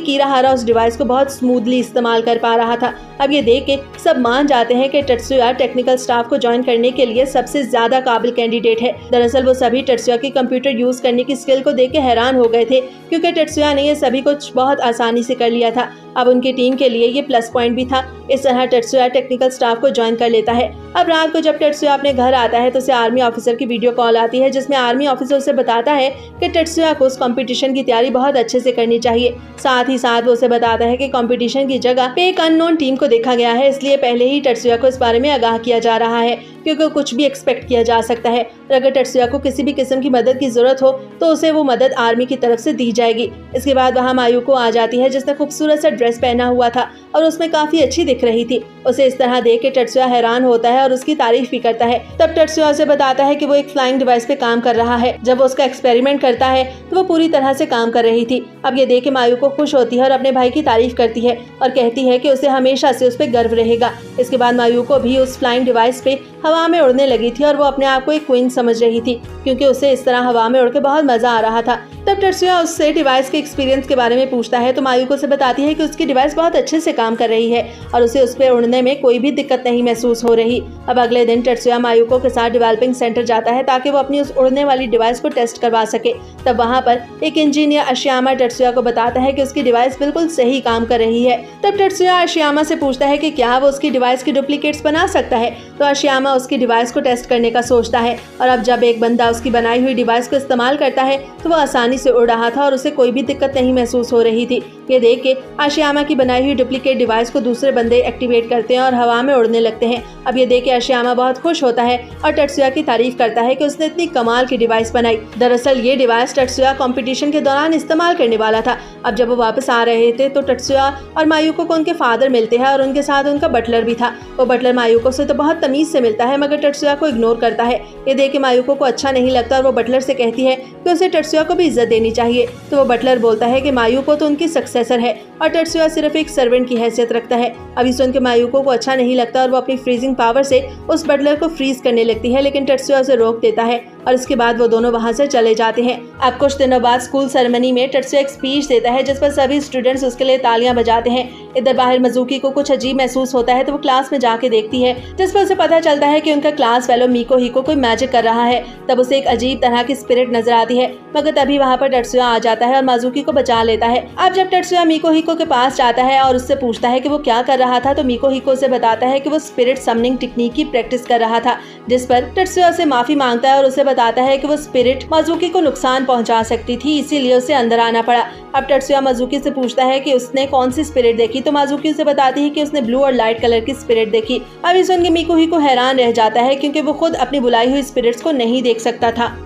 कीराहारा उस डिवाइस को बहुत स्मूथली इस्तेमाल कर पा रहा था। अब ये देख के सब मान जाते हैं कि तेत्सुया टेक्निकल स्टाफ को ज्वाइन करने के लिए सबसे ज्यादा काबिल कैंडिडेट है। दरअसल वो सभी तेत्सुया की कंप्यूटर यूज करने की स्किल को देख के हैरान हो गए थे, क्योंकि तेत्सुया ने ये सभी कुछ बहुत आसानी से कर लिया था। अब उनकी टीम के लिए ये प्लस पॉइंट भी था। इस तरह तेत्सुया टेक्निकल स्टाफ को ज्वाइन कर लेता है। अब रात को जब तेत्सुया अपने घर आता है तो उसे आर्मी ऑफिसर की वीडियो कॉल आती है, जिसमें आर्मी ऑफिसर उसे बताता है कि तेत्सुया को उस कंपटीशन की तैयारी बहुत अच्छे से करनी चाहिए। साथ ही साथ वो उसे बताता है कि कंपटीशन की जगह पे एक अननोन टीम को देखा गया है, इसलिए पहले ही तेत्सुया को इस बारे में आगाह किया जा रहा है, क्योंकि कुछ भी एक्सपेक्ट किया जा सकता है। और अगर तेत्सुया को किसी भी किस्म की मदद की जरूरत हो तो उसे वो मदद आर्मी की तरफ से दी जाएगी। इसके बाद वहाँ मायूको आ जाती है, जिसने खूबसूरत सा ड्रेस पहना हुआ था और उसमें काफी अच्छी दिख रही थी। उसे इस तरह देख के तेत्सुया हैरान होता है और उसकी तारीफ भी करता है। तब तेत्सुया उसे बताता है कि वो एक फ्लाइंग डिवाइस पे काम कर रहा है। जब वो उसका एक्सपेरिमेंट करता है तो वो पूरी तरह से काम कर रही थी। अब ये देख के मायूको खुश होती है और अपने भाई की तारीफ करती है और कहती है कि उसे हमेशा से उस पर गर्व रहेगा। इसके बाद मायूको भी उस फ्लाइंग डिवाइस पे हवा में उड़ने लगी थी और वो अपने आप को एक क्वीन समझ रही थी, क्योंकि उसे इस तरह हवा में उड़ के बहुत मजा आ रहा था। तब तेत्सुया उससे डिवाइस के एक्सपीरियंस के बारे में पूछता है तो मायूको से बताती है कि उसकी डिवाइस बहुत अच्छे से काम कर रही है और उसे उस पर उड़ने में कोई भी दिक्कत नहीं महसूस हो रही। अब अगले दिन तेत्सुया मायूको के साथ डेवलपिंग सेंटर जाता है ताकि वो अपनी उस उड़ने वाली डिवाइस को टेस्ट करवा सके। तब वहाँ पर एक इंजीनियर अशियामा तेत्सुया को बताता है कि उसकी डिवाइस बिल्कुल सही काम कर रही है। तब तेत्सुया अशियामा से पूछता है कि क्या वो उसकी डिवाइस की डुप्लीकेट्स बना सकता है, तो अशियामा उसकी डिवाइस को टेस्ट करने का सोचता है। और अब जब एक बंदा उसकी बनाई हुई डिवाइस को इस्तेमाल करता है तो वो आसानी से उड़ रहा था और उसे कोई भी दिक्कत नहीं महसूस हो रही थी। ये देख के अशियामा की बनाई हुई डुप्लीकेट डिवाइस को दूसरे बंदे एक्टिवेट करते हैं और हवा में उड़ने लगते हैं। अब ये देख के अशियामा बहुत खुश होता है और तेत्सुया की तारीफ करता है कि उसने इतनी कमाल की डिवाइस बनाई। दरअसल ये डिवाइस तेत्सुया कंपटीशन के दौरान इस्तेमाल करने वाला था। अब जब वो वापस आ रहे थे तो तेत्सुया और मायूको को उनके फादर मिलते हैं और उनके साथ उनका बटलर भी था। वो बटलर मायूको से तो बहुत तमीज से मिलता है, मगर तेत्सुया को इग्नोर करता है। ये देख के मायूको को अच्छा नहीं लगता और वो बटलर से कहती है कि उसे तेत्सुया को भी इज्जत देनी चाहिए। तो वो बटलर बोलता है कि मायूको तो उनकी सक्सेसर है और तेत्सुया सिर्फ एक सर्वेंट की हैसियत रखता है। अभी सुन के मायूको को अच्छा नहीं लगता और वो अपनी फ्रीजिंग पावर से उस बटलर को फ्रीज करने लगती है, लेकिन तेत्सुया उसे रोक देता है और इसके बाद वो दोनों वहाँ से चले जाते हैं। अब कुछ दिनों बाद स्कूल सेरेमनी में तेत्सुया एक स्पीच देता है, जिस पर सभी स्टूडेंट्स उसके लिए तालियां बजाते हैं। इधर बाहर मजुकी को कुछ अजीब महसूस होता है तो वो क्लास में जाके देखती है, जिस पर उसे पता चलता है कि उनका क्लास फेलो मिको हिको कोई मैजिक कर रहा है। तब उसे एक अजीब तरह की स्पिरिट नजर आती है, मगर तभी वहाँ पर तेत्सुया आ जाता है और मजुकी को बचा लेता है। अब जब तेत्सुया मिको हिको के पास जाता है और उससे पूछता है कि वो क्या कर रहा था, तो मिको हिको उसे बताता है कि वो स्पिरिट समनिंग टेक्निक की प्रैक्टिस कर रहा था, जिस पर तेत्सुया से माफी मांगता है और उसे बताता है कि वो स्पिरिट मजुकी को नुकसान पहुंचा सकती थी, इसीलिए उसे अंदर आना पड़ा। अब तेत्सुया मजुकी से पूछता है कि उसने कौन सी स्पिरिट देखी, तो मजुकी उसे बताती है कि उसने ब्लू और लाइट कलर की स्पिरिट देखी। अब इस सुन के मिको हिको हैरान रह जाता है, क्योंकि वो खुद अपनी बुलाई हुई स्पिरिट्स को नहीं देख सकता था।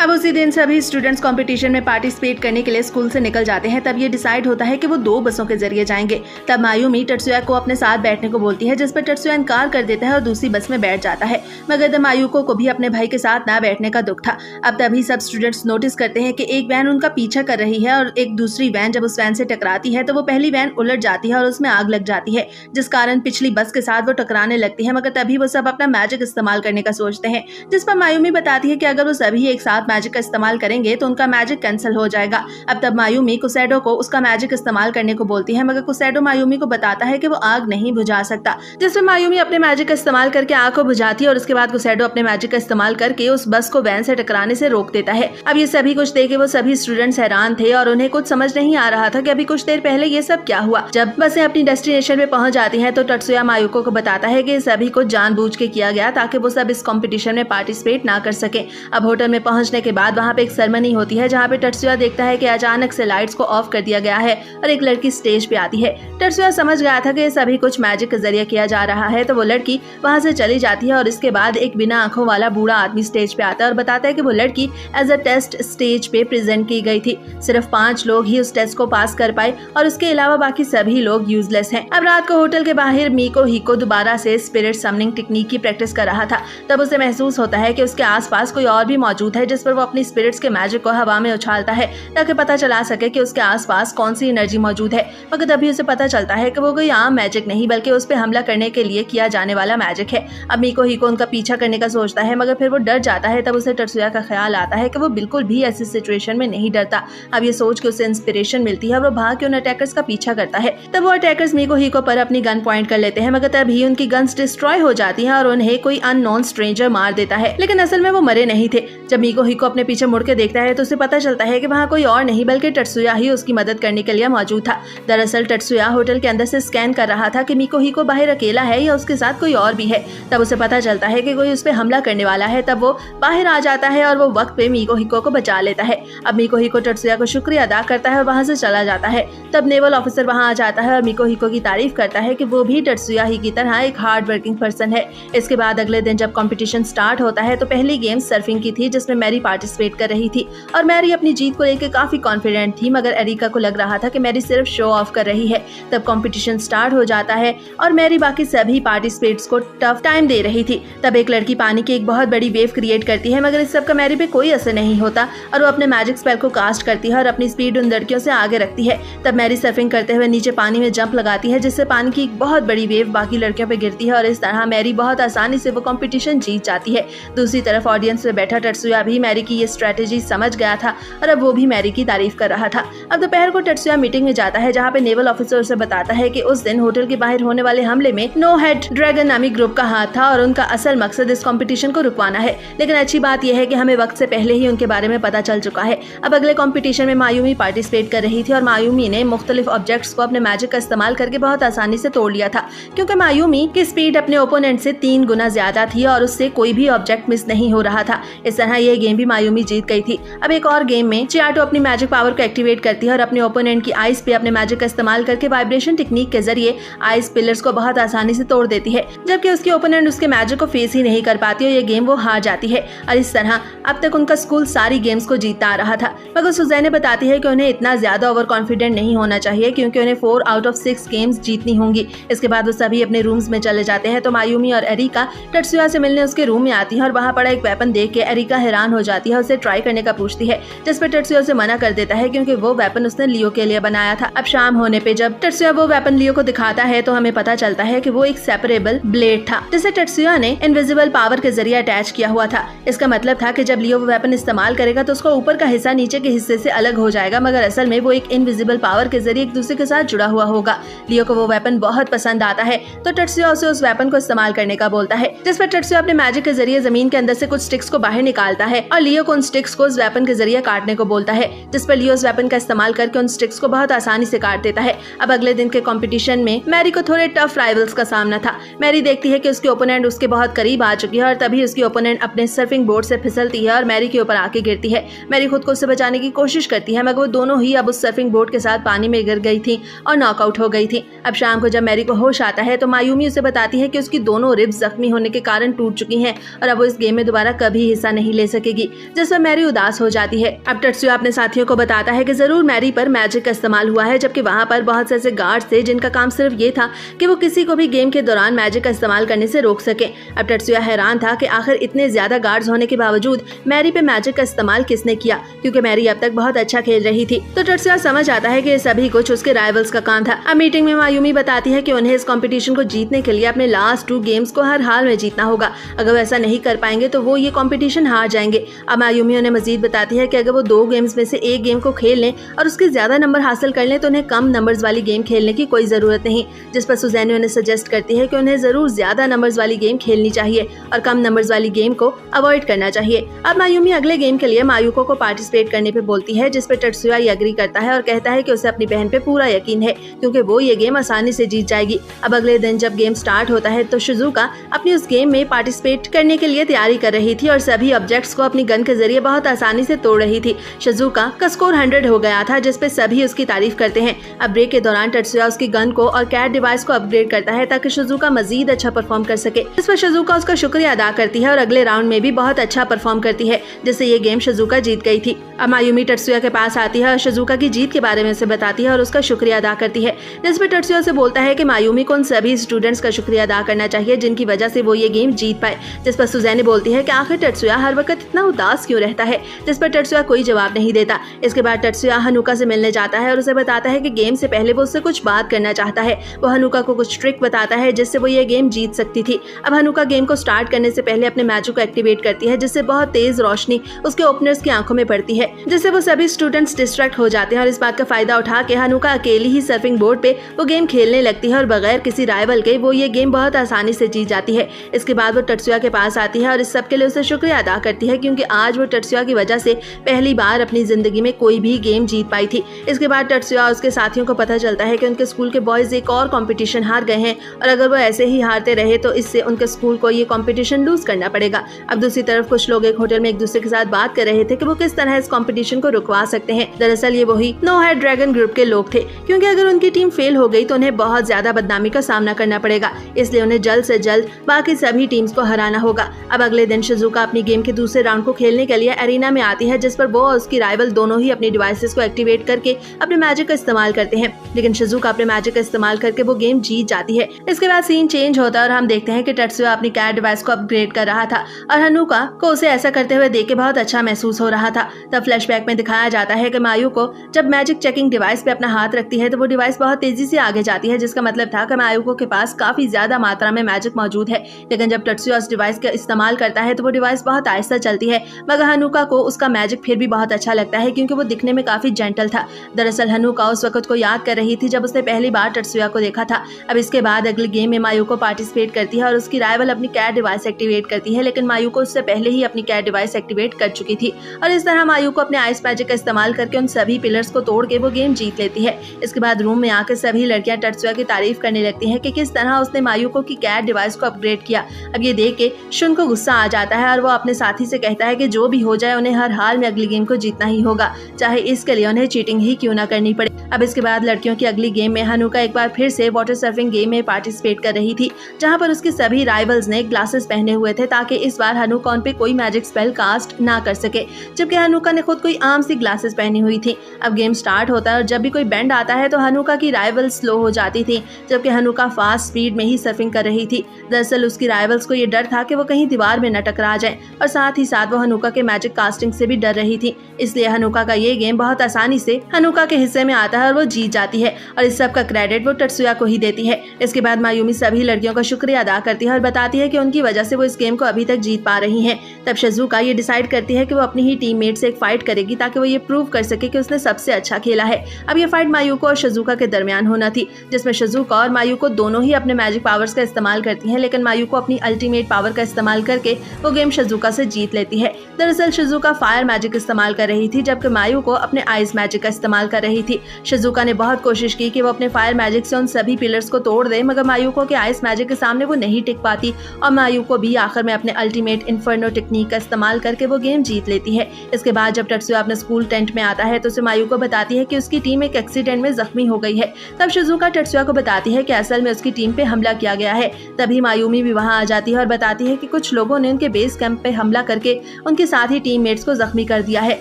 अब उसी दिन सभी स्टूडेंट्स कंपटीशन में पार्टिसिपेट करने के लिए स्कूल से निकल जाते हैं। तब ये डिसाइड होता है कि वो 2 बसों के जरिए जाएंगे। तब मायूमी तेत्सुया को अपने साथ बैठने को बोलती है, जिस पर तेत्सुया इनकार कर देता है और दूसरी बस में बैठ जाता है, मगर मायूको को भी अपने भाई के साथ ना बैठने का दुख था। अब तभी सब स्टूडेंट्स नोटिस करते हैं कि एक वैन उनका पीछा कर रही है और एक दूसरी वैन जब उस वैन से टकराती है तो वो पहली वैन उलट जाती है और उसमें आग लग जाती है, जिस कारण पिछली बस के साथ वो टकराने लगती है। मगर तभी वो सब अपना मैजिक इस्तेमाल करने का सोचते हैं, जिस पर मायूमी बताती है कि अगर वो सभी एक साथ बात मैजिक का इस्तेमाल करेंगे तो उनका मैजिक कैंसिल हो जाएगा। अब तब मायूमी कुसैडो को उसका मैजिक इस्तेमाल करने को बोलती है, मगर कुसैडो मायूमी को बताता है कि वो आग नहीं बुझा सकता, जिसमें मायूमी अपने मैजिक का इस्तेमाल करके आग को बुझाती है और उसके बाद कुसैडो अपने मैजिक का इस्तेमाल करके उस बस को वैन से टकराने से रोक देता है। अब ये सभी कुछ देखे वो सभी स्टूडेंट्स हैरान थे और उन्हें कुछ समझ नहीं आ रहा था कि अभी कुछ देर पहले ये सब क्या हुआ। जब बसें अपनी डेस्टिनेशन पे पहुंच जाती हैं तो टत्सुया मायुको को बताता है कि सभी कुछ जानबूझ के किया गया ताकि वो सब इस कंपटीशन में पार्टिसिपेट ना कर सके। अब होटल में पहुंचने के बाद वहाँ पे एक सेरेमनी होती है जहाँ पे टत्सुया देखता है कि अचानक से लाइट्स को ऑफ कर दिया गया है और एक लड़की स्टेज पे आती है। टत्सुया समझ गया था कि सभी कुछ मैजिक के जरिए किया जा रहा है, तो वो लड़की वहाँ से चली जाती है और इसके बाद एक बिना आंखों वाला बूढ़ा आदमी स्टेज पे आता है और बताता है कि वो लड़की एज अ टेस्ट स्टेज पे प्रेजेंट की गई थी। सिर्फ 5 लोग ही उस टेस्ट को पास कर पाए और उसके अलावा बाकी सभी लोग यूजलेस हैं। अब रात को होटल के बाहर मीको हिको दोबारा से स्पिरिट समनिंग टेक्निक की प्रैक्टिस कर रहा था। तब उसे महसूस होता है कि उसके आसपास कोई और भी मौजूद है, जिस पर वो अपनी स्पिरिट्स के मैजिक को हवा में उछालता है ताकि पता चला सके कि उसके आसपास कौन सी एनर्जी मौजूद है। मगर तभी उसे पता चलता है कि वो कोई आम मैजिक नहीं बल्कि उस पर हमला करने के लिए किया जाने वाला मैजिक है। अब मीको हिको उनका पीछा करने का सोचता है, मगर फिर वो डर जाता है। तब उसे टत्सुया का ख्याल आता है कि वो बिल्कुल भी ऐसी सिचुएशन में नहीं डरता। अब ये सोच के उसे इंस्पिरेशन मिलती है और वो भाग के उन अटैकर्स का पीछा करता है। तब वो अटैकर्स मीको हिको पर अपनी गन पॉइंट कर लेते हैं, मगर तभी उनकी गन्स डिस्ट्रॉय हो जाती हैं और उन्हें कोई अननोन स्ट्रेंजर मार देता है। लेकिन असल में वो मरे नहीं थे। जब मीको हिको अपने पीछे मुड़ के देखता है तो उसे पता चलता है कि वहाँ कोई और नहीं बल्कि टत्सुया ही उसकी मदद करने के लिए मौजूद था। दरअसल टत्सुया होटल के अंदर से स्कैन कर रहा था कि मीको हिको बाहर अकेला है या उसके साथ कोई और भी है। तब उसे पता चलता है कि कोई उस पर हमला करने वाला है। तब वो बाहर आ जाता है और वो वक्त पे मीको हिको को बचा लेता है। अब मीको हिको टत्सुया को शुक्रिया अदा करता है और वहाँ से चला जाता है। तब नेवल ऑफिसर वहाँ आ जाता है और मीको हिको की तारीफ करता है कि वो भी टत्सुया ही की तरह एक हार्ड वर्किंग पर्सन है। इसके बाद अगले दिन जब कंपटीशन स्टार्ट होता है तो पहली गेम सर्फिंग की थी, जिसमें मैरी पार्टिसिपेट कर रही थी और मैरी अपनी जीत को लेकर काफी कॉन्फिडेंट थी, मगर एरिका को लग रहा था कि मैरी सिर्फ शो ऑफ कर रही है। तब कंपटीशन स्टार्ट हो जाता है और मैरी बाकी सभी पार्टिसिपेट्स को टफ टाइम दे रही थी। तब एक लड़की पानी की एक बहुत बड़ी वेव क्रिएट करती है, मगर इस सब का मैरी पे कोई असर नहीं होता और वो अपने मैजिक स्पेल को कास्ट करती है और अपनी स्पीड उन लड़कियों से आगे रखती है। तब मैरी सर्फिंग करते हुए नीचे पानी में जंप लगाती है, जिससे पानी की एक बहुत बड़ी वेव बाकी लड़कियों पे गिरती है और इस तरह मैरी बहुत आसानी से वो कंपटीशन जीत जाती है। दूसरी तरफ ऑडियंस में बैठा टत्सुया भी मैरी की ये स्ट्रेटेजी समझ गया था और अब वो भी मैरी की तारीफ कर रहा था। अब दोपहर को टत्सुया मीटिंग में जाता है, जहाँ पे नेवल ऑफिसर उसे बताता है कि उस दिन होटल के बाहर होने वाले हमले में नो हेड ड्रैगन नामी ग्रुप का हाथ था और उनका असल मकसद इस कंपटीशन को रुकवाना है। लेकिन अच्छी बात यह है कि हमें वक्त से पहले ही उनके बारे में पता चल चुका है। अब अगले कंपटीशन में मायूमी पार्टिसिपेट कर रही थी और मायूमी ने मुख्तलिफ ऑब्जेक्ट्स को अपने मैजिक का इस्तेमाल करके बहुत आसानी से तोड़ लिया था, क्योंकि मायूमी की स्पीड अपने ओपोनेंट से 3 गुना ज्यादा थी और उससे कोई भी ऑब्जेक्ट मिस नहीं हो रहा था। इस तरह यह गेम भी मायूमी जीत गई थी। अब एक और गेम में चियाटो अपनी मैजिक पावर को एक्टिवेट करती है और अपने ओपोनेंट की आइस पे अपने मैजिक का इस्तेमाल करके वाइब्रेशन टेक्निक के जरिए आइस पिलर्स को बहुत आसानी से तोड़ देती है, जबकि उसके ओपोनेंट उसके मैजिक को फेस ही नहीं कर पाती और ये गेम वो हार जाती है। और इस तरह अब तक उनका स्कूल सारी गेम्स को जीतता आ रहा था। मगर सुजैन बताती है कि उन्हें इतना ज्यादा ओवर कॉन्फिडेंट नहीं होना चाहिए, क्योंकि उन्हें 4 आउट ऑफ 6 गेम्स जीतनी होंगी। इसके बाद वो सभी अपने रूम्स में चले जाते हैं। तो मायूमी और एरिका टत्सुया से मिलने उसके रूम में आती है और वहाँ पड़ा एक वेपन देख के एरिका हैरान हो जाती है, उसे ट्राई करने का पूछती है, जिस पर टत्सुया उसे मना कर देता है क्योंकि वो वेपन उसने लियो के लिए बनाया था। अब शाम होने पे जब टत्सुया वो वेपन लियो को दिखाता है तो हमें पता चलता है कि वो एक सेपरेबल ब्लेड था, जिसे टत्सुया ने इनविजिबल पावर के जरिए अटैच किया हुआ था। इसका मतलब था कि जब लियो वो वेपन इस्तेमाल करेगा तो उसका ऊपर का हिस्सा नीचे के हिस्से से अलग हो जाएगा, मगर असल में वो एक इनविजिबल पावर के जरिए एक दूसरे के साथ जुड़ा हुआ होगा। लियो को वो वेपन बहुत पसंद आता है, तो टत्सुया उसे उस वेपन को इस्तेमाल करने का बोलता है, जिस पर टत्सुया अपने मैजिक के जरिए जमीन के अंदर से कुछ स्टिक्स को बाहर निकालता है और लियो को उन स्टिक्स को उस वेपन के जरिए काटने को बोलता है, जिस पर लियो उस वेपन का इस्तेमाल करके उन स्टिक्स को बहुत आसानी से काट देता है। अब अगले दिन के कंपटीशन में मैरी को थोड़े टफ राइवल्स का सामना था। मैरी देखती है कि उसके ओपोनेंट उसके बहुत करीब आ चुकी है और तभी उसकी ओपोनेंट अपने सर्फिंग बोर्ड से फिसलती है और मैरी के ऊपर आके गिरती है। मैरी खुद को उससे बचाने की कोशिश करती है, मगर वो दोनों ही अब उस सर्फिंग बोर्ड के साथ पानी में गिर गई थी और नॉकआउट हो गई थी। अब शाम को जब मैरी को होश आता है तो मायूमी उसे बताती है कि उसकी दोनों रिब्स जख्मी होने के कारण टूट चुकी हैं और अब वो इस गेम में दोबारा कभी हिस्सा नहीं ले सकेगी, जिसमें मैरी उदास हो जाती है। अब टत्सुया अपने साथियों को बताता है कि जरूर मैरी पर मैजिक का इस्तेमाल हुआ है, जबकि वहाँ पर बहुत से ऐसे गार्ड्स थे जिनका काम सिर्फ ये था कि वो किसी को भी गेम के दौरान मैजिक का इस्तेमाल करने से रोक सके। अब टत्सुया हैरान था कि आखिर इतने ज्यादा गार्ड्स होने के बावजूद मैरी पे मैजिक का इस्तेमाल किसने किया, क्योंकि मैरी अब तक बहुत अच्छा खेल रही थी। तो टत्सुया समझ आता है कि ये सभी कुछ उसके राइवल्स का काम था। अब मीटिंग में मायूमी बताती है कि उन्हें इस कंपटीशन को जीतने के लिए अपने लास्ट 2 गेम्स को हर हाल में जीतना होगा। अगर वो ऐसा नहीं कर पाएंगे तो वो ये कंपटीशन हार जाएंगे। अब मायूमी उन्हें मजीद बताती है कि अगर वो 2 गेम्स में से एक गेम को खेल लें और उसके ज्यादा नंबर हासिल कर लें तो उन्हें कम नंबर्स वाली गेम खेलने की कोई जरूरत नहीं, जिस पर सुजैनी उन्हें सजेस्ट करती है कि उन्हें जरूर ज्यादा नंबर्स वाली गेम खेलनी चाहिए और कम नंबर्स वाली गेम को अवॉइड करना चाहिए। अब मायूमी अगले गेम के लिए मायूको को पार्टिसिपेट करने पे बोलती है, जिस पे टत्सुया एग्री करता है और कहता है कि उसे अपनी बहन पे पूरा यकीन है क्योंकि वो ये गेम आसानी से जीत जाएगी। अब अगले दिन जब गेम स्टार्ट होता है तो शिजुका अपनी उस गेम में पार्टिसिपेट करने के लिए तैयारी कर रही थी और सभी ऑब्जेक्ट्स को अपनी गन के जरिए बहुत आसानी से तोड़ रही थी। शिजुका का स्कोर 100 हो गया था, जिस पे सभी उसकी तारीफ करते हैं। अब ब्रेक के दौरान टत्सुया उसकी गन को और कैट डिवाइस को अपग्रेड करता है ताकि शिजुका मजीद अच्छा परफॉर्म कर सके। इस पर शिजुका उसका शुक्रिया अदा करती है और अगले राउंड में भी बहुत अच्छा परफॉर्म करती है, जिससे ये गेम शिजुका जीत गई थी। अब मायूमी टत्सुया के पास आती है और शिजुका की जीत के बारे में उसे बताती है और उसका शुक्रिया अदा करती है, जिस पर टत्सुया से बोलता है कि मायूमी को उन सभी स्टूडेंट्स का शुक्रिया अदा करना चाहिए जिनकी वजह से वो ये गेम जीत पाए। जिस पर सुजैनी बोलती है कि आखिर टत्सुया हर वक्त इतना उदास क्यों रहता है, जिस पर टत्सुया कोई जवाब नहीं देता। इसके बाद टत्सुया हनुका से मिलने जाता है और उसे बताता है कि गेम से पहले वो उससे कुछ बात करना चाहता है। वो हनुका को कुछ ट्रिक बताता है जिससे वो ये गेम जीत सकती थी। अब हनुका गेम को स्टार्ट करने से पहले अपने मैजिक को एक्टिवेट करती है, जिससे बहुत तेज रोशनी उसके ओपनर्स की आंखों में पड़ती है, जिससे वो सभी स्टूडेंट्स डिस्ट्रैक्ट हो जाते हैं और इस बात का फायदा उठा के हनुका अकेली ही सर्फिंग बोर्ड पे वो गेम खेलने लगती है और बगैर किसी राइवल के वो ये गेम बहुत आसानी से जीत जाती है। इसके बाद वो टत्सुया के पास आती है और इस सब के लिए उसे शुक्रिया अदा करती है क्योंकि आज वो टत्सुया की वजह से पहली बार अपनी जिंदगी में कोई भी गेम जीत पाई थी। इसके बाद टत्सुया और उसके साथियों को पता चलता है कि उनके स्कूल के बॉयज एक और कंपटीशन हार गए हैं और अगर वो ऐसे ही हारते रहे तो इससे उनके स्कूल को ये कंपटीशन लूज करना पड़ेगा। अब दूसरी तरफ कुछ लोग एक होटल में एक दूसरे के साथ बात कर रहे थे कि वो किस तरह इस कंपटीशन को रुकवा सकते हैं। दरअसल ये वही नो हेड ड्रैगन ग्रुप के लोग थे, क्योंकि अगर उनकी टीम फेल हो गई तो उन्हें बहुत ज्यादा बदनामी का सामना करना पड़ेगा, इसलिए उन्हें जल्द से जल्द बाकी सभी टीम्स को हराना होगा। अब अगले दिन शिजुका अपनी गेम के दूसरे राउंड को खेलने के लिए एरिना में आती है, जिस पर वो और उसकी राइवल दोनों ही अपनी डिवाइसेस को एक्टिवेट करके अपने मैजिक का इस्तेमाल करते हैं, लेकिन शिजुका अपने मैजिक का इस्तेमाल करके वो गेम जीत जाती है। इसके बाद सीन चेंज होता है और हम देखते हैं कि टत्सुया अपनी कैट डिवाइस को अपग्रेड कर रहा था और हनुका को उसे ऐसा करते हुए देख के बहुत अच्छा महसूस हो रहा था। तब फ्लैशबैक में दिखाया जाता है कि मायूको जब मैजिक चेकिंग डिवाइस पे अपना हाथ रखती है तो वो डिवाइस बहुत तेजी से आगे जाती है, जिसका मतलब था कि मायूको के पास काफी ज्यादा मात्रा में मैजिक मौजूद है। लेकिन जब टत्सुया उस डिवाइस का इस्तेमाल करता है तो वो डिवाइस बहुत आहिस्ता चलती है, मगर हनुका को उसका मैजिक फिर भी बहुत अच्छा लगता है क्योंकि वो दिखने में काफी जेंटल था। दरअसल हनुका उस वक्त को याद कर रही थी जब उसने पहली बार टत्सुया को देखा था। अब इसके बाद अगले गेम में मायूको पार्टिसिपेट करती है और उसकी राइवल अपनी कैट डिवाइस एक्टिवेट करती है, लेकिन मायूको उससे पहले ही अपनी कैट डिवाइस एक्टिवेट कर चुकी थी और इस तरह मायूको अपने आइस मैजिक का इस्तेमाल करके उन सभी पिलर्स को तोड़ के वो गेम जीत लेती है। इसके बाद रूम में आकर सभी लड़कियां टत्सुया की तारीफ करने लगती हैं कि किस तरह उसने मायूको की कैट डिवाइस को अपग्रेड किया। अब ये देख के शुन को गुस्सा आ जाता है और वो अपने साथी से कहता है कि जो भी हो जाए उन्हें हर हाल में अगली गेम को जीतना ही होगा, चाहे इसके लिए उन्हें चीटिंग ही क्यों ना करनी पड़े। अब इसके बाद लड़कियों की अगली गेम में हनुका एक बार फिर से वाटर सर्फिंग गेम में पार्टिसिपेट कर रही थी, जहां पर उसके सभी राइवल्स ने ग्लासेस पहने हुए थे ताकि इस बार हनुका उन पे कोई मैजिक स्पेल कास्ट ना कर सके, जबकि हनुका ने खुद कोई आम सी ग्लासेस पहनी हुई थी। अब गेम स्टार्ट होता है और जब भी कोई बेंड आता है तो हनुका की राइवल स्लो हो जाती थी, जबकि हनुका फास्ट स्पीड में ही सर्फिंग कर रही थी। दरअसल उसकी राइवल्स को ये डर था कि वो कहीं दीवार में न टकरा जाए और साथ ही साथ वो हनुका के मैजिक कास्टिंग से भी डर रही थी, इसलिए हनुका का ये गेम बहुत आसानी से हनुका के हिस्से में आता है और वो जीत जाती है और इस सब का क्रेडिट वो टत्सुया को ही देती है। इसके बाद मायूमी सभी लड़कियों का शुक्रिया अदा करती है और बताती है कि उनकी वजह से वो इस गेम को अभी तक जीत पा रही हैं। तब शिजुका ये डिसाइड करती है कि वो अपनी ही टीममेट से एक फाइट करेगी ताकि वो ये प्रूव कर सके कि उसने सबसे अच्छा खेला है। अब ये फाइट मायूको और शिजुका के दरमियान होना थी, जिसमें शिजुका और मायूको दोनों ही अपने मैजिक पावर्स का इस्तेमाल करती हैं, लेकिन मायूको अपनी अल्टीमेट पावर का इस्तेमाल करके वो गेम शिजुका से जीत लेती है। दरअसल शिजुका फायर मैजिक इस्तेमाल कर रही थी, जबकि मायूको अपने आइस मैजिक का इस्तेमाल कर रही थी। शिजुका ने बहुत कोशिश की कि वो अपने फायर मैजिक से उन सभी पिलर्स को तोड़ दे, मगर मायूको के आइस मैजिक के सामने वो नहीं टिक पाती और मायूको भी आखिर में अपने अल्टीमेट इन्फर्नो टेक्निक का इस्तेमाल करके वो गेम जीत लेती है। इसके बाद जब टत्सुया अपने स्कूल टेंट में आता है तो उसे मायूको बताती है कि उसकी टीम एक एक्सीडेंट में जख्मी हो गई है। तब शिजुका टत्सुया को बताती है कि असल में उसकी टीम पे हमला किया गया है। तभी मायूमी भी वहां आ जाती है और बताती है कि कुछ लोगों ने उनके बेस कैंप पे हमला करके उनके साथी टीममेट्स को जख्मी कर दिया है।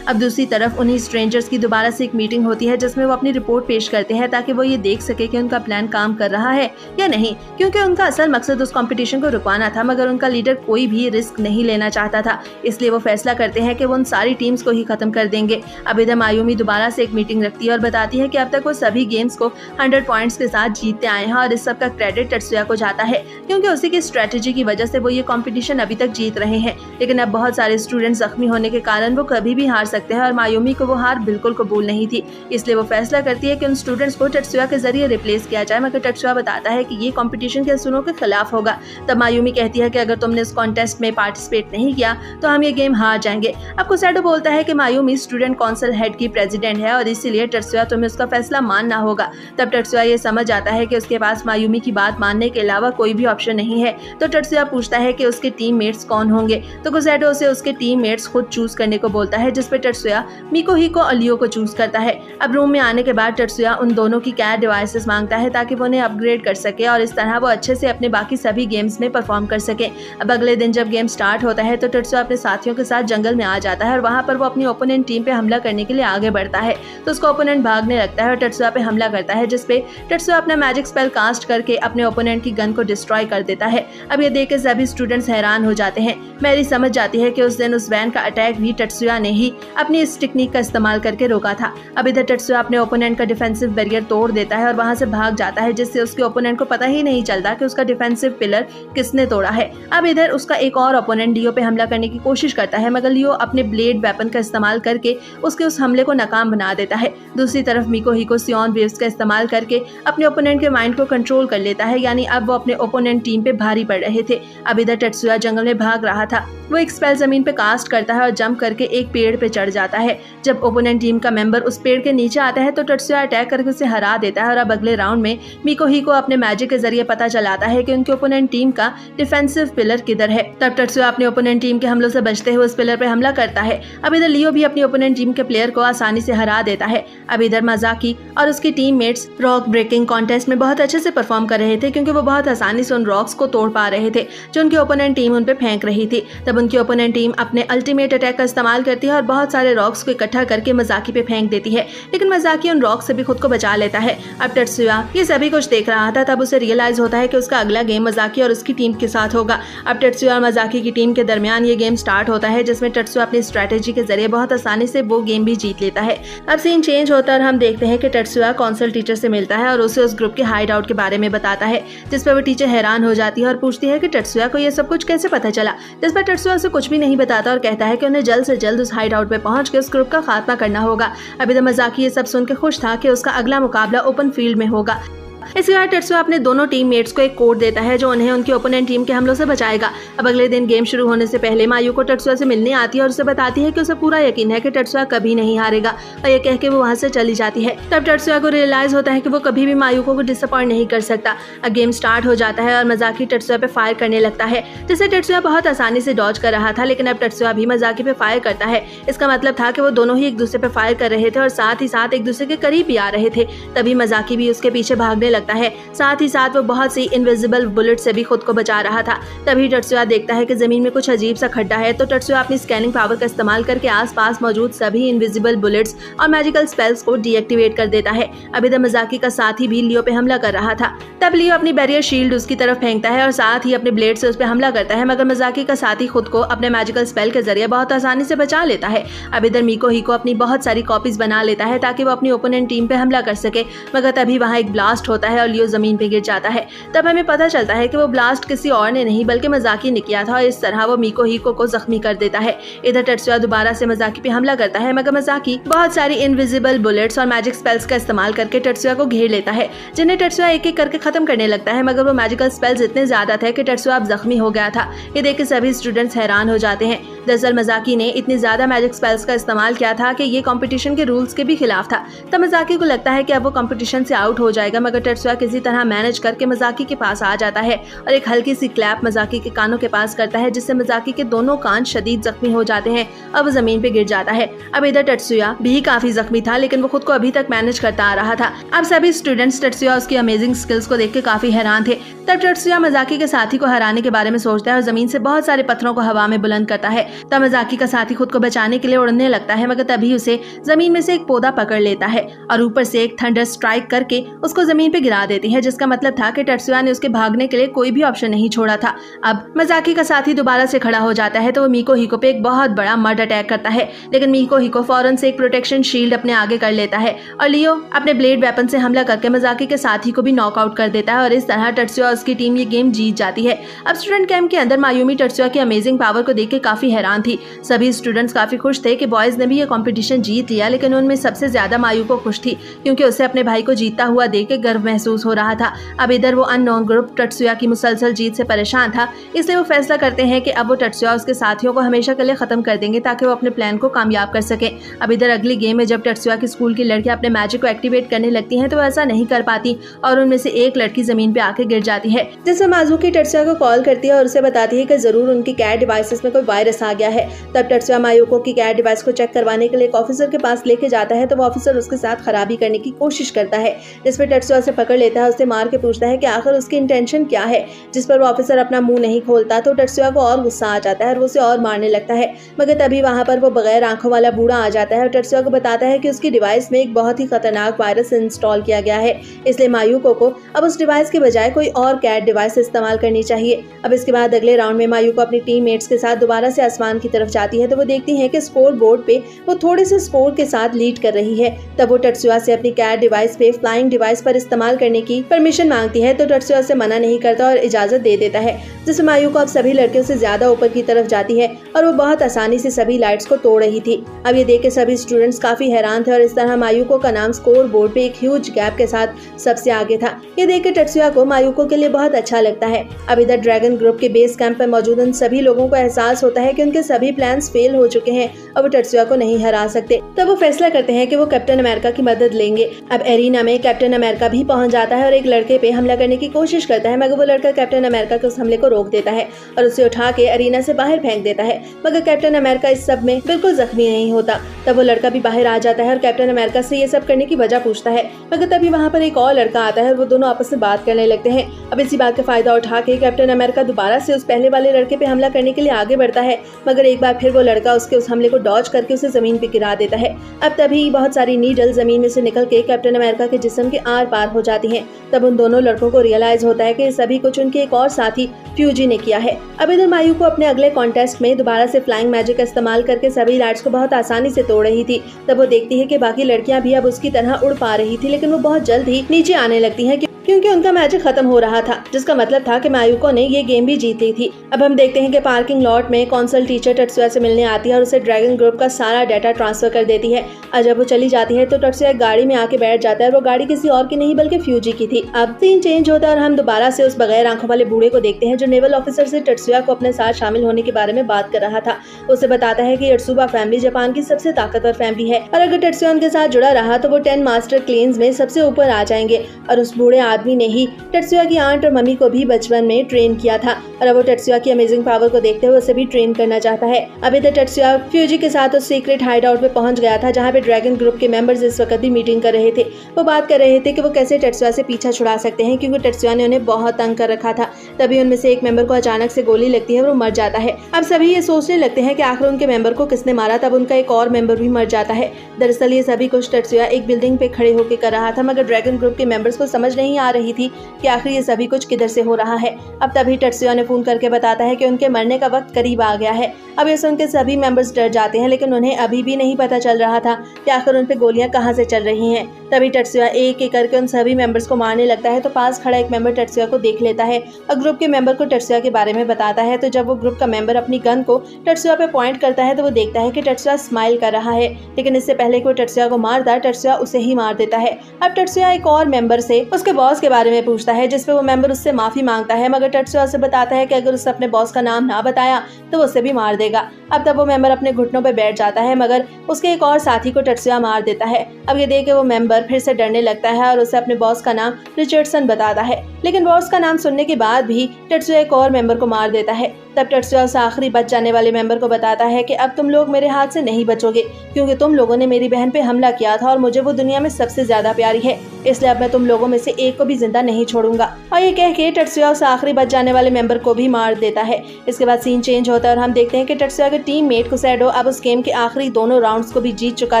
अब दूसरी तरफ उन्हीं स्ट्रेंजर्स की दोबारा से एक मीटिंग होती है जिसमें वो अपनी रिपोर्ट पेश करते हैं ताकि वो ये देख सके कि उनका प्लान काम कर रहा है या नहीं, क्योंकि उनका असल मकसद उस कंपटीशन को रुकवाना था, मगर उनका लीडर कोई भी रिस्क नहीं लेना चाहता था, इसलिए वो फैसला करते हैं कि वो उन सारी टीम्स को ही खत्म कर देंगे। अब इधर मायूमी दोबारा से एक मीटिंग रखती है और बताती है कि अब तक वो सभी गेम्स को 100 पॉइंट्स के साथ जीतते आए हैं और इस सब का क्रेडिट टत्सुया को जाता है, क्योंकि उसी की स्ट्रेटेजी की वजह से वो ये कंपटीशन अभी तक जीत रहे हैं। लेकिन अब बहुत सारे स्टूडेंट जख्मी होने के कारण वो कभी भी हार सकते हैं और मायूमी को वो हार बिल्कुल कबूल नहीं थी। इसलिए वो फैसला करती है कि उन स्टूडेंट्स को टेत्सुया के जरिए रिप्लेस किया जाए, मगर टेत्सुया बताता है कि ये कंपटीशन के असूलों के खिलाफ होगा। तब मायूमी कहती है कि अगर तुमने इस कॉन्टेस्ट में पार्टिसिपेट नहीं किया तो हम ये गेम हार जाएंगे। अब कुसैडो बोलता है कि मायूमी स्टूडेंट काउंसिल हेड की प्रेसिडेंट है और इसीलिए टेत्सुया तुम्हें उसका फैसला मानना होगा। तब टेत्सुया ये समझ जाता है कि उसके पास मायूमी की बात मानने के अलावा कोई भी ऑप्शन नहीं है। तो टेत्सुया पूछता है कि उसके टीममेट्स कौन होंगे, तो कुसैडो उसे उसके टीममेट्स खुद चूज करने को बोलता है, जिस पर टेत्सुया मिकोहिको और लियो को चूज करता है। अब रूम में आने के बाद टेत्सुया उन दोनों की कैर डिवाइसेस मांगता है ताकि वो उन्हें अपग्रेड कर सके और इस तरह वो अच्छे से अपने बाकी सभी गेम्स में परफॉर्म कर सके। अब अगले दिन जब गेम स्टार्ट होता है तो टेत्सुया अपने साथियों के साथ जंगल में आ जाता है और वहाँ पर वो अपनी ओपोनेंट टीम पे हमला करने के लिए आगे बढ़ता है। तो उसका ओपोनेंट भागने लगता है और टेत्सुया पे हमला करता है, जिसपे टेत्सुया अपना मैजिक स्पेल कास्ट करके अपने ओपोनेंट की गन को डिस्ट्रॉय कर देता है। अब ये देख के सभी स्टूडेंट्स हैरान हो जाते हैं। मैरी समझ जाती है कि उस दिन उस वैन का अटैक भी टेत्सुया ने ही अपनी इस टेक्निक का इस्तेमाल करके रोका था। अब इधर टेत्सुया अपने ओपोनेंट का डिफेंसिव बैरियर तोड़ देता है और वहां से भाग जाता है, जिससे उसके ओपोनेंट को पता ही नहीं चलता कि उसका डिफेंसिव पिलर किसने तोड़ा है। अब इधर उसका एक और ओपोनेंट लियो पे हमला करने की कोशिश करता है, मगर लियो अपने ब्लेड वेपन का इस्तेमाल करके उसके उस हमले को नाकाम बना देता है। दूसरी तरफ मिकोहिको सियोन वेव्स का इस्तेमाल करके अपने ओपोनेंट के माइंड को कंट्रोल कर लेता है, यानी अब वो अपने ओपोनेंट टीम पे भारी पड़ रहे थे। अब इधर टेत्सुया जंगल में भाग रहा था। वो एक स्पेल जमीन पे कास्ट करता है और जंप करके एक पेड़ पे चढ़ जाता है। जब ओपोनेंट टीम का मेंबर उस पेड़ के नीचे आता है तो टेत्सुया अटैक करके उसे हरा देता है और अब अगले राउंड में मिकोहिको अपने मैजिक के जरिए पता चलाता है कि उनके ओपोनेंट टीम का डिफेंसिव पिलर किधर है। तब टेत्सुया अपने ओपोनेंट टीम के हमलों से बचते हुए उस पिलर पे हमला करता है। अब इधर लियो भी अपनी ओपोनेंट टीम के प्लेयर को आसानी से हरा देता है। अब इधर मजाकी और उसकी टीममेट्स रॉक ब्रेकिंग कॉन्टेस्ट में बहुत अच्छे से परफॉर्म कर रहे थे, क्योंकि वो बहुत आसानी से उन रॉक्स को तोड़ पा रहे थे जो उनकी ओपोनेंट टीम उन पे फेंक रही थी। तब उनकी ओपोनेंट टीम अपने अल्टीमेट अटैक का इस्तेमाल करती है और बहुत सारे रॉक्स को इकट्ठा करके मजाकी पे फेंक देती है, लेकिन मजाकी उन रॉक्स से भी खुद को बचा लेता है। अब टेत्सुया ये सभी कुछ देख रहा था, तब उसे रियलाइज होता है कि उसका अगला गेम मजाकी और उसकी टीम के साथ होगा। अब टेत्सुया और मजाकी की टीम के दरमियान ये गेम स्टार्ट होता है, जिसमें टेत्सुया अपनी स्ट्रेटेजी के जरिए बहुत आसानी से वो गेम भी जीत लेता है। अब सीन चेंज होता है और हम देखते हैं कि टेत्सुया काउंसिल टीचर से मिलता है और उसे उस ग्रुप के हाइड आउट के बारे में बताता है, जिस पर वो टीचर हैरान हो जाती है और पूछती है कि टेत्सुया को ये सब कुछ कैसे पता चला। जिस पर टेत्सुया उसे कुछ भी नहीं बताता और कहता है कि उन्हें जल्द से जल्द उस हाइड आउट पे पहुंच के उस ग्रुप का खात्मा करना होगा। अभी तो मजाकी ये सब सुन के खुश था कि उसका अगला मुकाबला ओपन फील्ड में होगा। इसके बाद टेत्सुया अपने दोनों टीममेट्स को एक कोड देता है जो उन्हें उनके ओपोनेंट टीम के हमलों से बचाएगा। अब अगले दिन गेम शुरू होने से पहले मायूको टेत्सुया से मिलने आती है और उसे बताती है कि उसे पूरा यकीन है कि टेत्सुया कभी नहीं हारेगा, और ये कह के वो वहाँ से चली जाती है। तब टेत्सुया को रियलाइज होता है कि वो कभी भी मायूको को डिसअपॉइंट नहीं कर सकता। अब गेम स्टार्ट हो जाता है और मजाकी टेत्सुया पे फायर करने लगता है, जिसे टेत्सुया बहुत आसानी से डॉज कर रहा था, लेकिन अब टेत्सुया भी मजाकी पे फायर करता है। इसका मतलब था कि वो दोनों ही एक दूसरे पे फायर कर रहे थे और साथ ही साथ एक दूसरे के करीब भी आ रहे थे। तभी मजाकी भी उसके पीछे भागने लगता है, साथ ही साथ वो बहुत सी इनविजिबल बुलेट से भी खुद को बचा रहा था। तभी टेत्सुया देखता है कि जमीन में कुछ अजीब सा खड्डा है, तो टेत्सुया अपनी स्कैनिंग पावर का इस्तेमाल करके आसपास मौजूद सभी इनविजिबल बुलेट्स और मैजिकल स्पेल्स को डीएक्टिवेट कर देता है। अब इधर मजाकी का साथी भी लियो पे हमला कर रहा था। तब लियो अपनी बैरियर शील्ड उसकी तरफ फेंकता है और साथ ही अपने ब्लेड से उस पर हमला करता है, मगर मजाकी का साथी खुद को अपने मैजिकल स्पेल के जरिए बहुत आसानी से बचा लेता है। अब इधर मिकोहिको अपनी बहुत सारी कॉपीज बना लेता है ताकि वो अपनी ओपोनेंट टीम पे हमला कर सके, मगर तभी वहाँ एक ब्लास्ट होता है और लियो जमीन पे गिर जाता है। तब हमें पता चलता है कि वो ब्लास्ट किसी और ने नहीं बल्कि मजाकी ने किया था और इस तरह वो मिकोहिको को जख्मी कर देता है। इधर टेत्सुया दोबारा से मजाकी पे हमला करता है, मगर मजाकी बहुत सारी इनविजिबल बुलेट्स और मैजिक स्पेल्स का इस्तेमाल करके टेत्सुया को घेर लेता है, जिन्हें टेत्सुया एक एक करके खत्म करने लगता है, मगर वो मैजिकल स्पेल्स इतने ज्यादा थे कि टेत्सुया अब जख्मी हो गया था। ये देख के सभी स्टूडेंट्स हैरान हो जाते हैं। दरअसल मजाकी ने इतनी ज्यादा मैजिक स्पेल्स का इस्तेमाल किया था कि ये कंपटीशन के रूल्स के भी खिलाफ था। तब मजाकी को लगता है कि अब वो कंपटीशन से आउट हो जाएगा, मगर टेत्सुया किसी तरह मैनेज करके मजाकी के पास आ जाता है और एक हल्की सी क्लैप मजाकी के कानों के पास करता है, जिससे मजाकी के दोनों कान शदीद जख्मी हो जाते हैं। अब वो जमीन पे गिर जाता है। अब इधर टेत्सुया भी काफी जख्मी था, लेकिन वो खुद को अभी तक मैनेज करता आ रहा था। अब सभी स्टूडेंट्स टेत्सुया उसकी अमेजिंग स्किल्स को देख के काफी हैरान थे। तब टेत्सुया मजाकी के साथी को हराने के बारे में सोचता है और जमीन से बहुत सारे पत्थरों को हवा में बुलंद करता है। तब मजाकी का साथी खुद को बचाने के लिए उड़ने लगता है, मगर तभी उसे जमीन में से एक पौधा पकड़ लेता है और ऊपर से एक थंडर स्ट्राइक करके उसको जमीन पे पे गिरा देती है, जिसका मतलब था कि टत्सुया ने उसके भागने के लिए कोई भी ऑप्शन नहीं छोड़ा था। अब मजाकी का साथी दोबारा से खड़ा हो जाता है तो वो मिको हिको पे एक बहुत बड़ा मर्ड अटैक करता है, लेकिन मिको हिको फौरन से एक प्रोटेक्शन शील्ड अपने आगे कर लेता है और लियो अपने ब्लेड वेपन से हमला करके मजाकी के साथी को भी नॉकआउट कर देता है और इस तरह टत्सुया और उसकी टीम ये गेम जीत जाती है। अब स्टूडेंट कैंप के अंदर मायूमी टत्सुया की अमेजिंग पावर को देख के काफी हैरान थी। सभी स्टूडेंट्स काफी खुश थे कि बॉयज ने भी ये कंपटीशन जीत लिया, लेकिन उनमें सबसे ज्यादा मायूको खुश थी क्योंकि उसे अपने भाई को जीतता हुआ देख के गर्व महसूस हो रहा था। अब इधर वो अननोन ग्रुप टत्सुया की मुसलसल जीत से परेशान था, इसलिए वो फैसला करते हैं कि अब वो टत्सुया और उसके साथियों को हमेशा के लिए खत्म कर देंगे ताकि वो अपने प्लान को कामयाब कर सके। अब इधर अगली गेम में जब टत्सुया की स्कूल की लड़कियां अपने मैजिक को एक्टिवेट करने लगती हैं तो वो ऐसा नहीं कर पाती और उनमें से एक लड़की जमीन पे आके गिर जाती है, जिससे माजुकी टत्सुया को कॉल करती है और उसे बताती है कि जरूर उनकी कैट डिवाइसेस में कोई वायरस आ गया है। तब टत्सुया मायूको की कैट डिवाइस को चेक करवाने के लिए एक ऑफिसर के पास लेके जाता है तो वो ऑफिसर उसके साथ खराबी करने की कोशिश करता है, जिसपे टत्सुया उसे पकड़ लेता है, उसे मार के पूछता है कि आखिर उसकी इंटेंशन क्या है, जिस पर वो ऑफिसर अपना मुंह नहीं खोलता तो टत्सुया को और गुस्सा आ जाता है और वो उसे और मारने लगता है। मगर तभी वहां पर वो बगैर आंखों वाला बूढ़ा आ जाता है और टत्सुया को बताता है कि उसकी डिवाइस में एक बहुत ही खतरनाक वायरस इंस्टॉल किया गया है, इसलिए मायूको को अब उस डिवाइस के बजाय कोई और कैट डिवाइस इस्तेमाल करनी चाहिए। अब इसके बाद अगले राउंड में मायूको अपनी टीममेट्स के साथ दोबारा से आसमान की तरफ जाती है तो वो देखती है कि स्कोर बोर्ड पे वो थोड़े से स्कोर के साथ लीड कर रही है। तब वो टत्सुया से अपनी कैट डिवाइस पे फ्लाइंग डिवाइस पर इस्तेमाल करने की परमिशन मांगती है तो टत्सुया उसे मना नहीं करता और इजाजत दे देता है, जिससे मायूको अब सभी लड़कियों से ज्यादा ऊपर की तरफ जाती है और वो बहुत आसानी से सभी लाइट्स को तोड़ रही थी। अब ये देख के सभी स्टूडेंट्स काफी हैरान थे और इस तरह मायूको का नाम स्कोर बोर्ड पे एक ह्यूज गैप के साथ सबसे आगे था। ये देख के टत्सुया को मायूको के लिए बहुत अच्छा लगता है। अब इधर ड्रैगन ग्रुप के बेस कैंप पर मौजूद उन सभी लोगों को एहसास होता है कि उनके सभी प्लान्स फेल हो चुके हैं और वो टत्सुया को नहीं हरा सकते। तब वो फैसला करते हैं कि वो कैप्टन अमेरिका की मदद लेंगे। अब एरिना में कैप्टन अमेरिका भी पहुंच जाता है और एक लड़के पे हमला करने की कोशिश करता है, मगर वो लड़का कैप्टन अमेरिका के उस हमले को रोक देता है और उसे उठा के एरिना से बाहर फेंक देता है। मगर कैप्टन अमेरिका इस सब में बिल्कुल जख्मी नहीं होता। तब वो लड़का भी बाहर आ जाता है और कैप्टन अमेरिका से ये सब करने की वजह पूछता है, मगर तभी वहाँ पर एक और लड़का आता है और वो दोनों आपस में बात करने लगते हैं। अब इसी बात का फायदा उठा के कैप्टन अमेरिका दोबारा से उस पहले वाले लड़के पे हमला करने के लिए आगे बढ़ता है, मगर एक बार फिर वो लड़का उसके उस हमले को डॉज करके उसे जमीन पे गिरा देता है। अब तभी बहुत सारी नीडल जमीन में से निकल के कैप्टन अमेरिका के जिस्म के आर पार हो जाती हैं। तब उन दोनों लड़कों को रियलाइज होता है कि सभी कुछ उनके एक और साथी फ्यूजी ने किया है। अब इधर मायूको अपने अगले कॉन्टेस्ट में दोबारा से फ्लाइंग मैजिक का इस्तेमाल करके सभी लाइट्स को बहुत आसानी से तोड़ रही थी। तब वो देखती है कि बाकी लड़कियां भी अब उसकी तरह उड़ पा रही थी, लेकिन वो बहुत जल्द ही नीचे आने लगती हैं क्योंकि उनका मैजिक खत्म हो रहा था, जिसका मतलब था कि मायूको ने ये गेम भी जीत ली थी। अब हम देखते हैं कि पार्किंग लॉट में कौंसल टीचर टत्सुया से मिलने आती है और उसे ड्रैगन ग्रुप का सारा डाटा ट्रांसफर कर देती है। और जब वो चली जाती है तो टत्सुया एक गाड़ी में आके बैठ जाता है और वो गाड़ी किसी और की नहीं बल्कि फ्यूजी की थी। अब सीन चेंज होता है और हम दोबारा से उस बगैर आंखों वाले बूढ़े को देखते हैं जो नेवल ऑफिसर से टत्सुया को अपने साथ शामिल होने के बारे में बात कर रहा था। उसे बताता है कि यत्सुबा फैमिली जापान की सबसे ताकतवर फैमिली है और अगर टत्सुया उनके साथ जुड़ा रहा तो वो 10 मास्टर क्लेन्स में सबसे ऊपर आ जाएंगे। और उस बूढ़े आदमी ने ही टत्सुया की आंट और मम्मी को भी बचपन में ट्रेन किया था और अब वो टत्सुया की अमेजिंग पावर को देखते हुए उसे भी ट्रेन करना चाहता है। अब इधर टत्सुया फ्यूजी के साथ उस सीक्रेट हाइड आउट पे पहुंच गया था जहाँ पे ड्रैगन ग्रुप के मेंबर्स इस वक्त भी मीटिंग कर रहे थे। वो बात कर रहे थे कि वो कैसे टत्सुया से पीछा छुड़ा सकते हैं क्योंकि टत्सुया ने उन्हें बहुत तंग कर रखा था। तभी उनमें से एक मेंबर को अचानक से गोली लगती है और वो मर जाता है। अब सभी ये सोचने लगते हैं कि आखिर उनके मेंबर को किसने मारा। तब उनका एक और मेंबर भी मर जाता है। दरअसल ये सभी कुछ टत्सुया एक बिल्डिंग पे खड़े होकर कर रहा था, मगर ड्रैगन ग्रुप के मेंबर्स को समझ नहीं आ रही थी कि आखिर ये सभी कुछ किधर से हो रहा है। अब तभी टत्सुया ने फोन करके बताता है कि उनके मरने का वक्त करीब आ गया है। अब ये सुनकर सभी मेंबर्स डर जाते हैं, लेकिन उन्हें अभी भी नहीं पता चल रहा था कि आखिर उन पे गोलियां कहां से चल रही हैं। तभी टत्सुया एक एक करके उन सभी मेंबर्स को मारने लगता है तो पास खड़ा एक मेंबर टत्सुया को देख लेता है और ग्रुप के मेंबर को टत्सुया के बारे में बताता है। तो जब वो ग्रुप का मेंबर अपनी गन को टत्सुया पे पॉइंट करता है तो वो देखता है कि टत्सुया स्माइल कर रहा है, लेकिन इससे पहले कि वो टत्सुया को मारता टत्सुया उसे ही मार देता है। अब टत्सुया एक और मेंबर से उसके बॉस के बारे में पूछता है, जिसपे वो मेंबर उससे माफी मांगता है, मगर टत्सुया से बताता है कि अगर उसने अपने बॉस का नाम ना बताया तो वो उसे भी मार देगा। अब तब वो मेंबर अपने घुटनों पे बैठ जाता है, मगर उसके एक और साथी को टत्सुया मार देता है। अब ये देख के वो मेंबर फिर से डरने लगता है और उसे अपने बॉस का नाम रिचर्डसन बताता है, लेकिन बॉस का नाम सुनने के बाद भी टत्सुया एक और मेंबर को मार देता है। तब टेत्सुया उस आखिरी बच जाने वाले मेंबर को बताता है कि अब तुम लोग मेरे हाथ से नहीं बचोगे, क्योंकि तुम लोगों ने मेरी बहन पे हमला किया था और मुझे वो दुनिया में सबसे ज्यादा प्यारी है, इसलिए अब मैं तुम लोगों में से एक को भी जिंदा नहीं छोड़ूंगा। और ये कह के टेत्सुया उस आखिरी बच जाने वाले मेंबर को भी मार देता है। इसके बाद सीन चेंज होता है और हम देखते हैं कि टेत्सुया के टीममेट कुसैडो अब उस गेम के आखिरी दोनों राउंड्स को भी जीत चुका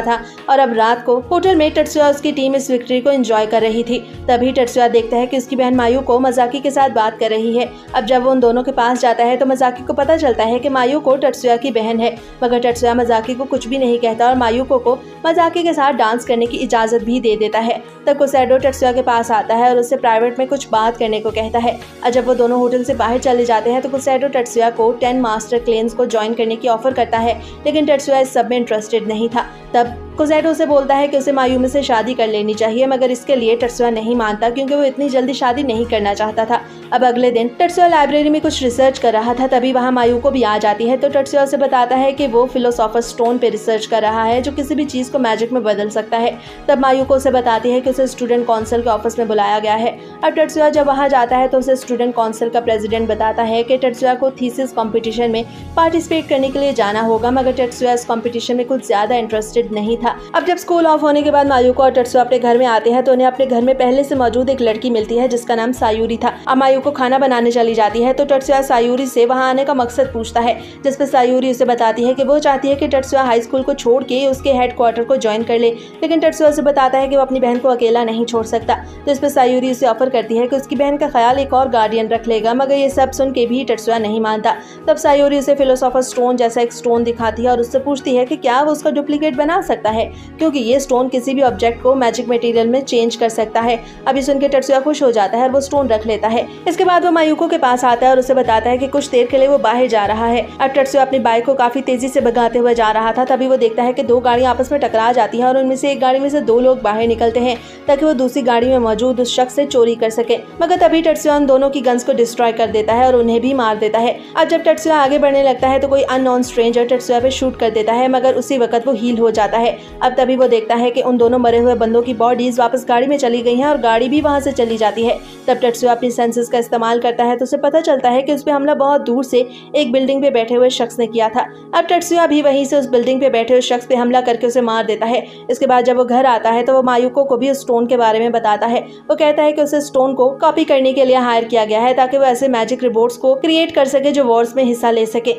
था और अब रात को होटल में टेत्सुया उसकी टीम इस विक्ट्री को एंजॉय कर रही थी। तभी टेत्सुया देखता है कि उसकी बहन मायुको मजाकी के साथ बात कर रही है। अब जब वो उन दोनों के पास जाता है तो मजाकी को पता चलता है कि मायुको टेत्सुया की बहन है, मगर टेत्सुया मजाकी को कुछ भी नहीं कहता और मायुको को मजाकी के साथ डांस करने की इजाजत भी दे देता है। तब कुसैडो टेत्सुया के पास आता है और उससे प्राइवेट में कुछ बात करने को कहता है। और जब वो दोनों होटल से बाहर चले जाते हैं तो कुसैडो टेत्सुया को 10 मास्टर क्लेन्स को ज्वाइन करने की ऑफर करता है, लेकिन टेत्सुया इस सब में इंटरेस्टेड नहीं था। तब कुसैडो से बोलता है कि उसे मायुमी से शादी कर लेनी चाहिए, मगर इसके लिए टेत्सुया नहीं मानता क्योंकि वो इतनी जल्दी शादी नहीं करना चाहता था। अब अगले दिन टेत्सुया लाइब्रेरी में कुछ रिसर्च कर रहा था, तभी वहाँ मायुको भी आ जाती है। तो टेत्सुया उसे बताता है कि वो फिलोसोफर स्टोन पे रिसर्च कर रहा है जो किसी भी चीज को मैजिक में बदल सकता है। तब मायुको उसे बताती है कि उसे स्टूडेंट काउंसिल के ऑफिस में बुलाया गया है। अब टेत्सुया जब वहाँ जाता है तो उसे स्टूडेंट काउंसिल का प्रेसिडेंट बताता है कि टेत्सुया को थीसिस कॉम्पिटिशन में पार्टिसिपेट करने के लिए जाना होगा, मगर टेत्सुया इस कॉम्पिटिशन में कुछ ज्यादा इंटरेस्टेड नहीं था। अब जब स्कूल ऑफ होने के बाद मायुको और टेत्सुया अपने घर में आते हैं तो उन्हें अपने घर में पहले से मौजूद एक लड़की मिलती है जिसका नाम सायूरी था। अब मायुको खाना बनाने चली जाती है तो टेत्सुया सायूरी से वहां आने का मकसद पूछता है, जिस पर सायूरी उसे बताती है कि वो चाहती है कि टेत्सुया हाई स्कूल को छोड़ के उसके हेडक्वार्टर को ज्वाइन कर ले, लेकिन टेत्सुया उसे बताता है कि वो अपनी बहन को अकेला नहीं छोड़ सकता। तो इस पर सायूरी उसे ऑफर करती है कि उसकी बहन का ख्याल एक और गार्डियन रख लेगा, मगर ये सब सुन के भी टेत्सुया नहीं मानता। तब सायूरी उसे फिलोसोफर स्टोन जैसा एक स्टोन दिखाती है और उससे पूछती है कि क्या वो उसका डुप्लीकेट बना सकता है, क्योंकि ये स्टोन किसी भी ऑब्जेक्ट को मैजिक मटेरियल में चेंज कर सकता है। अभी सुन के टेत्सुया खुश हो जाता है और वो स्टोन रख लेता है। इसके बाद वो मायुको के पास आता है और उसे बताता है कि कुछ देर के लिए वो बाहर जा रहा है। अब टेत्सुया अपनी बाइक को काफी तेजी से भगाते हुए जा रहा था, तभी वो देखता है कि दो गाड़ियां आपस में टकरा जाती हैं और उनमें से एक गाड़ी में से दो लोग बाहर निकलते हैं ताकि वो दूसरी गाड़ी में मौजूद उस शख्स से चोरी कर सके, मगर तभी टेत्सुया उन दोनों की गन्स को डिस्ट्रॉय कर देता है और उन्हें भी मार देता है। अब जब टेत्सुया आगे बढ़ने लगता है तो कोई अननोन स्ट्रेंजर टेत्सुया पे शूट कर देता है, मगर उसी वक्त वो हील हो जाता है। अब तभी वो देखता है कि उन दोनों मरे हुए बंदों की बॉडीज वापस गाड़ी में चली गई हैं और गाड़ी भी वहां से चली जाती है। तब टेत्सुया अपनी सेंसेस का इस्तेमाल करता है तो उसे पता चलता है कि उस पे हमला बहुत दूर से एक बिल्डिंग पे बैठे हुए शख्स ने किया था। अब टेत्सुया भी वहीं से उस बिल्डिंग पे बैठे हुए शख्स पे हमला करके उसे मार देता है। इसके बाद जब वो घर आता है तो वो मायुको को भी उस स्टोन के बारे में बताता है। वो कहता है कि उसे स्टोन को कॉपी करने के लिए हायर किया गया है ताकि वो ऐसे मैजिक रोबोट्स को क्रिएट कर सके जो वॉर्स में हिस्सा ले सके।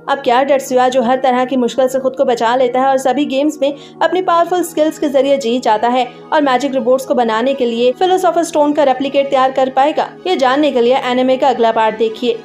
अब क्या टेत्सुया जो हर तरह की मुश्किल से खुद को बचा लेता है और सभी गेम्स में अपनी पावरफुल स्किल्स के जरिए जीत जाता है और मैजिक रोबोट्स को बनाने के लिए फिलोसोफर स्टोन का रेप्लिकेट तैयार कर पाएगा, ये जानने के लिए एनिमे का अगला पार्ट देखिए।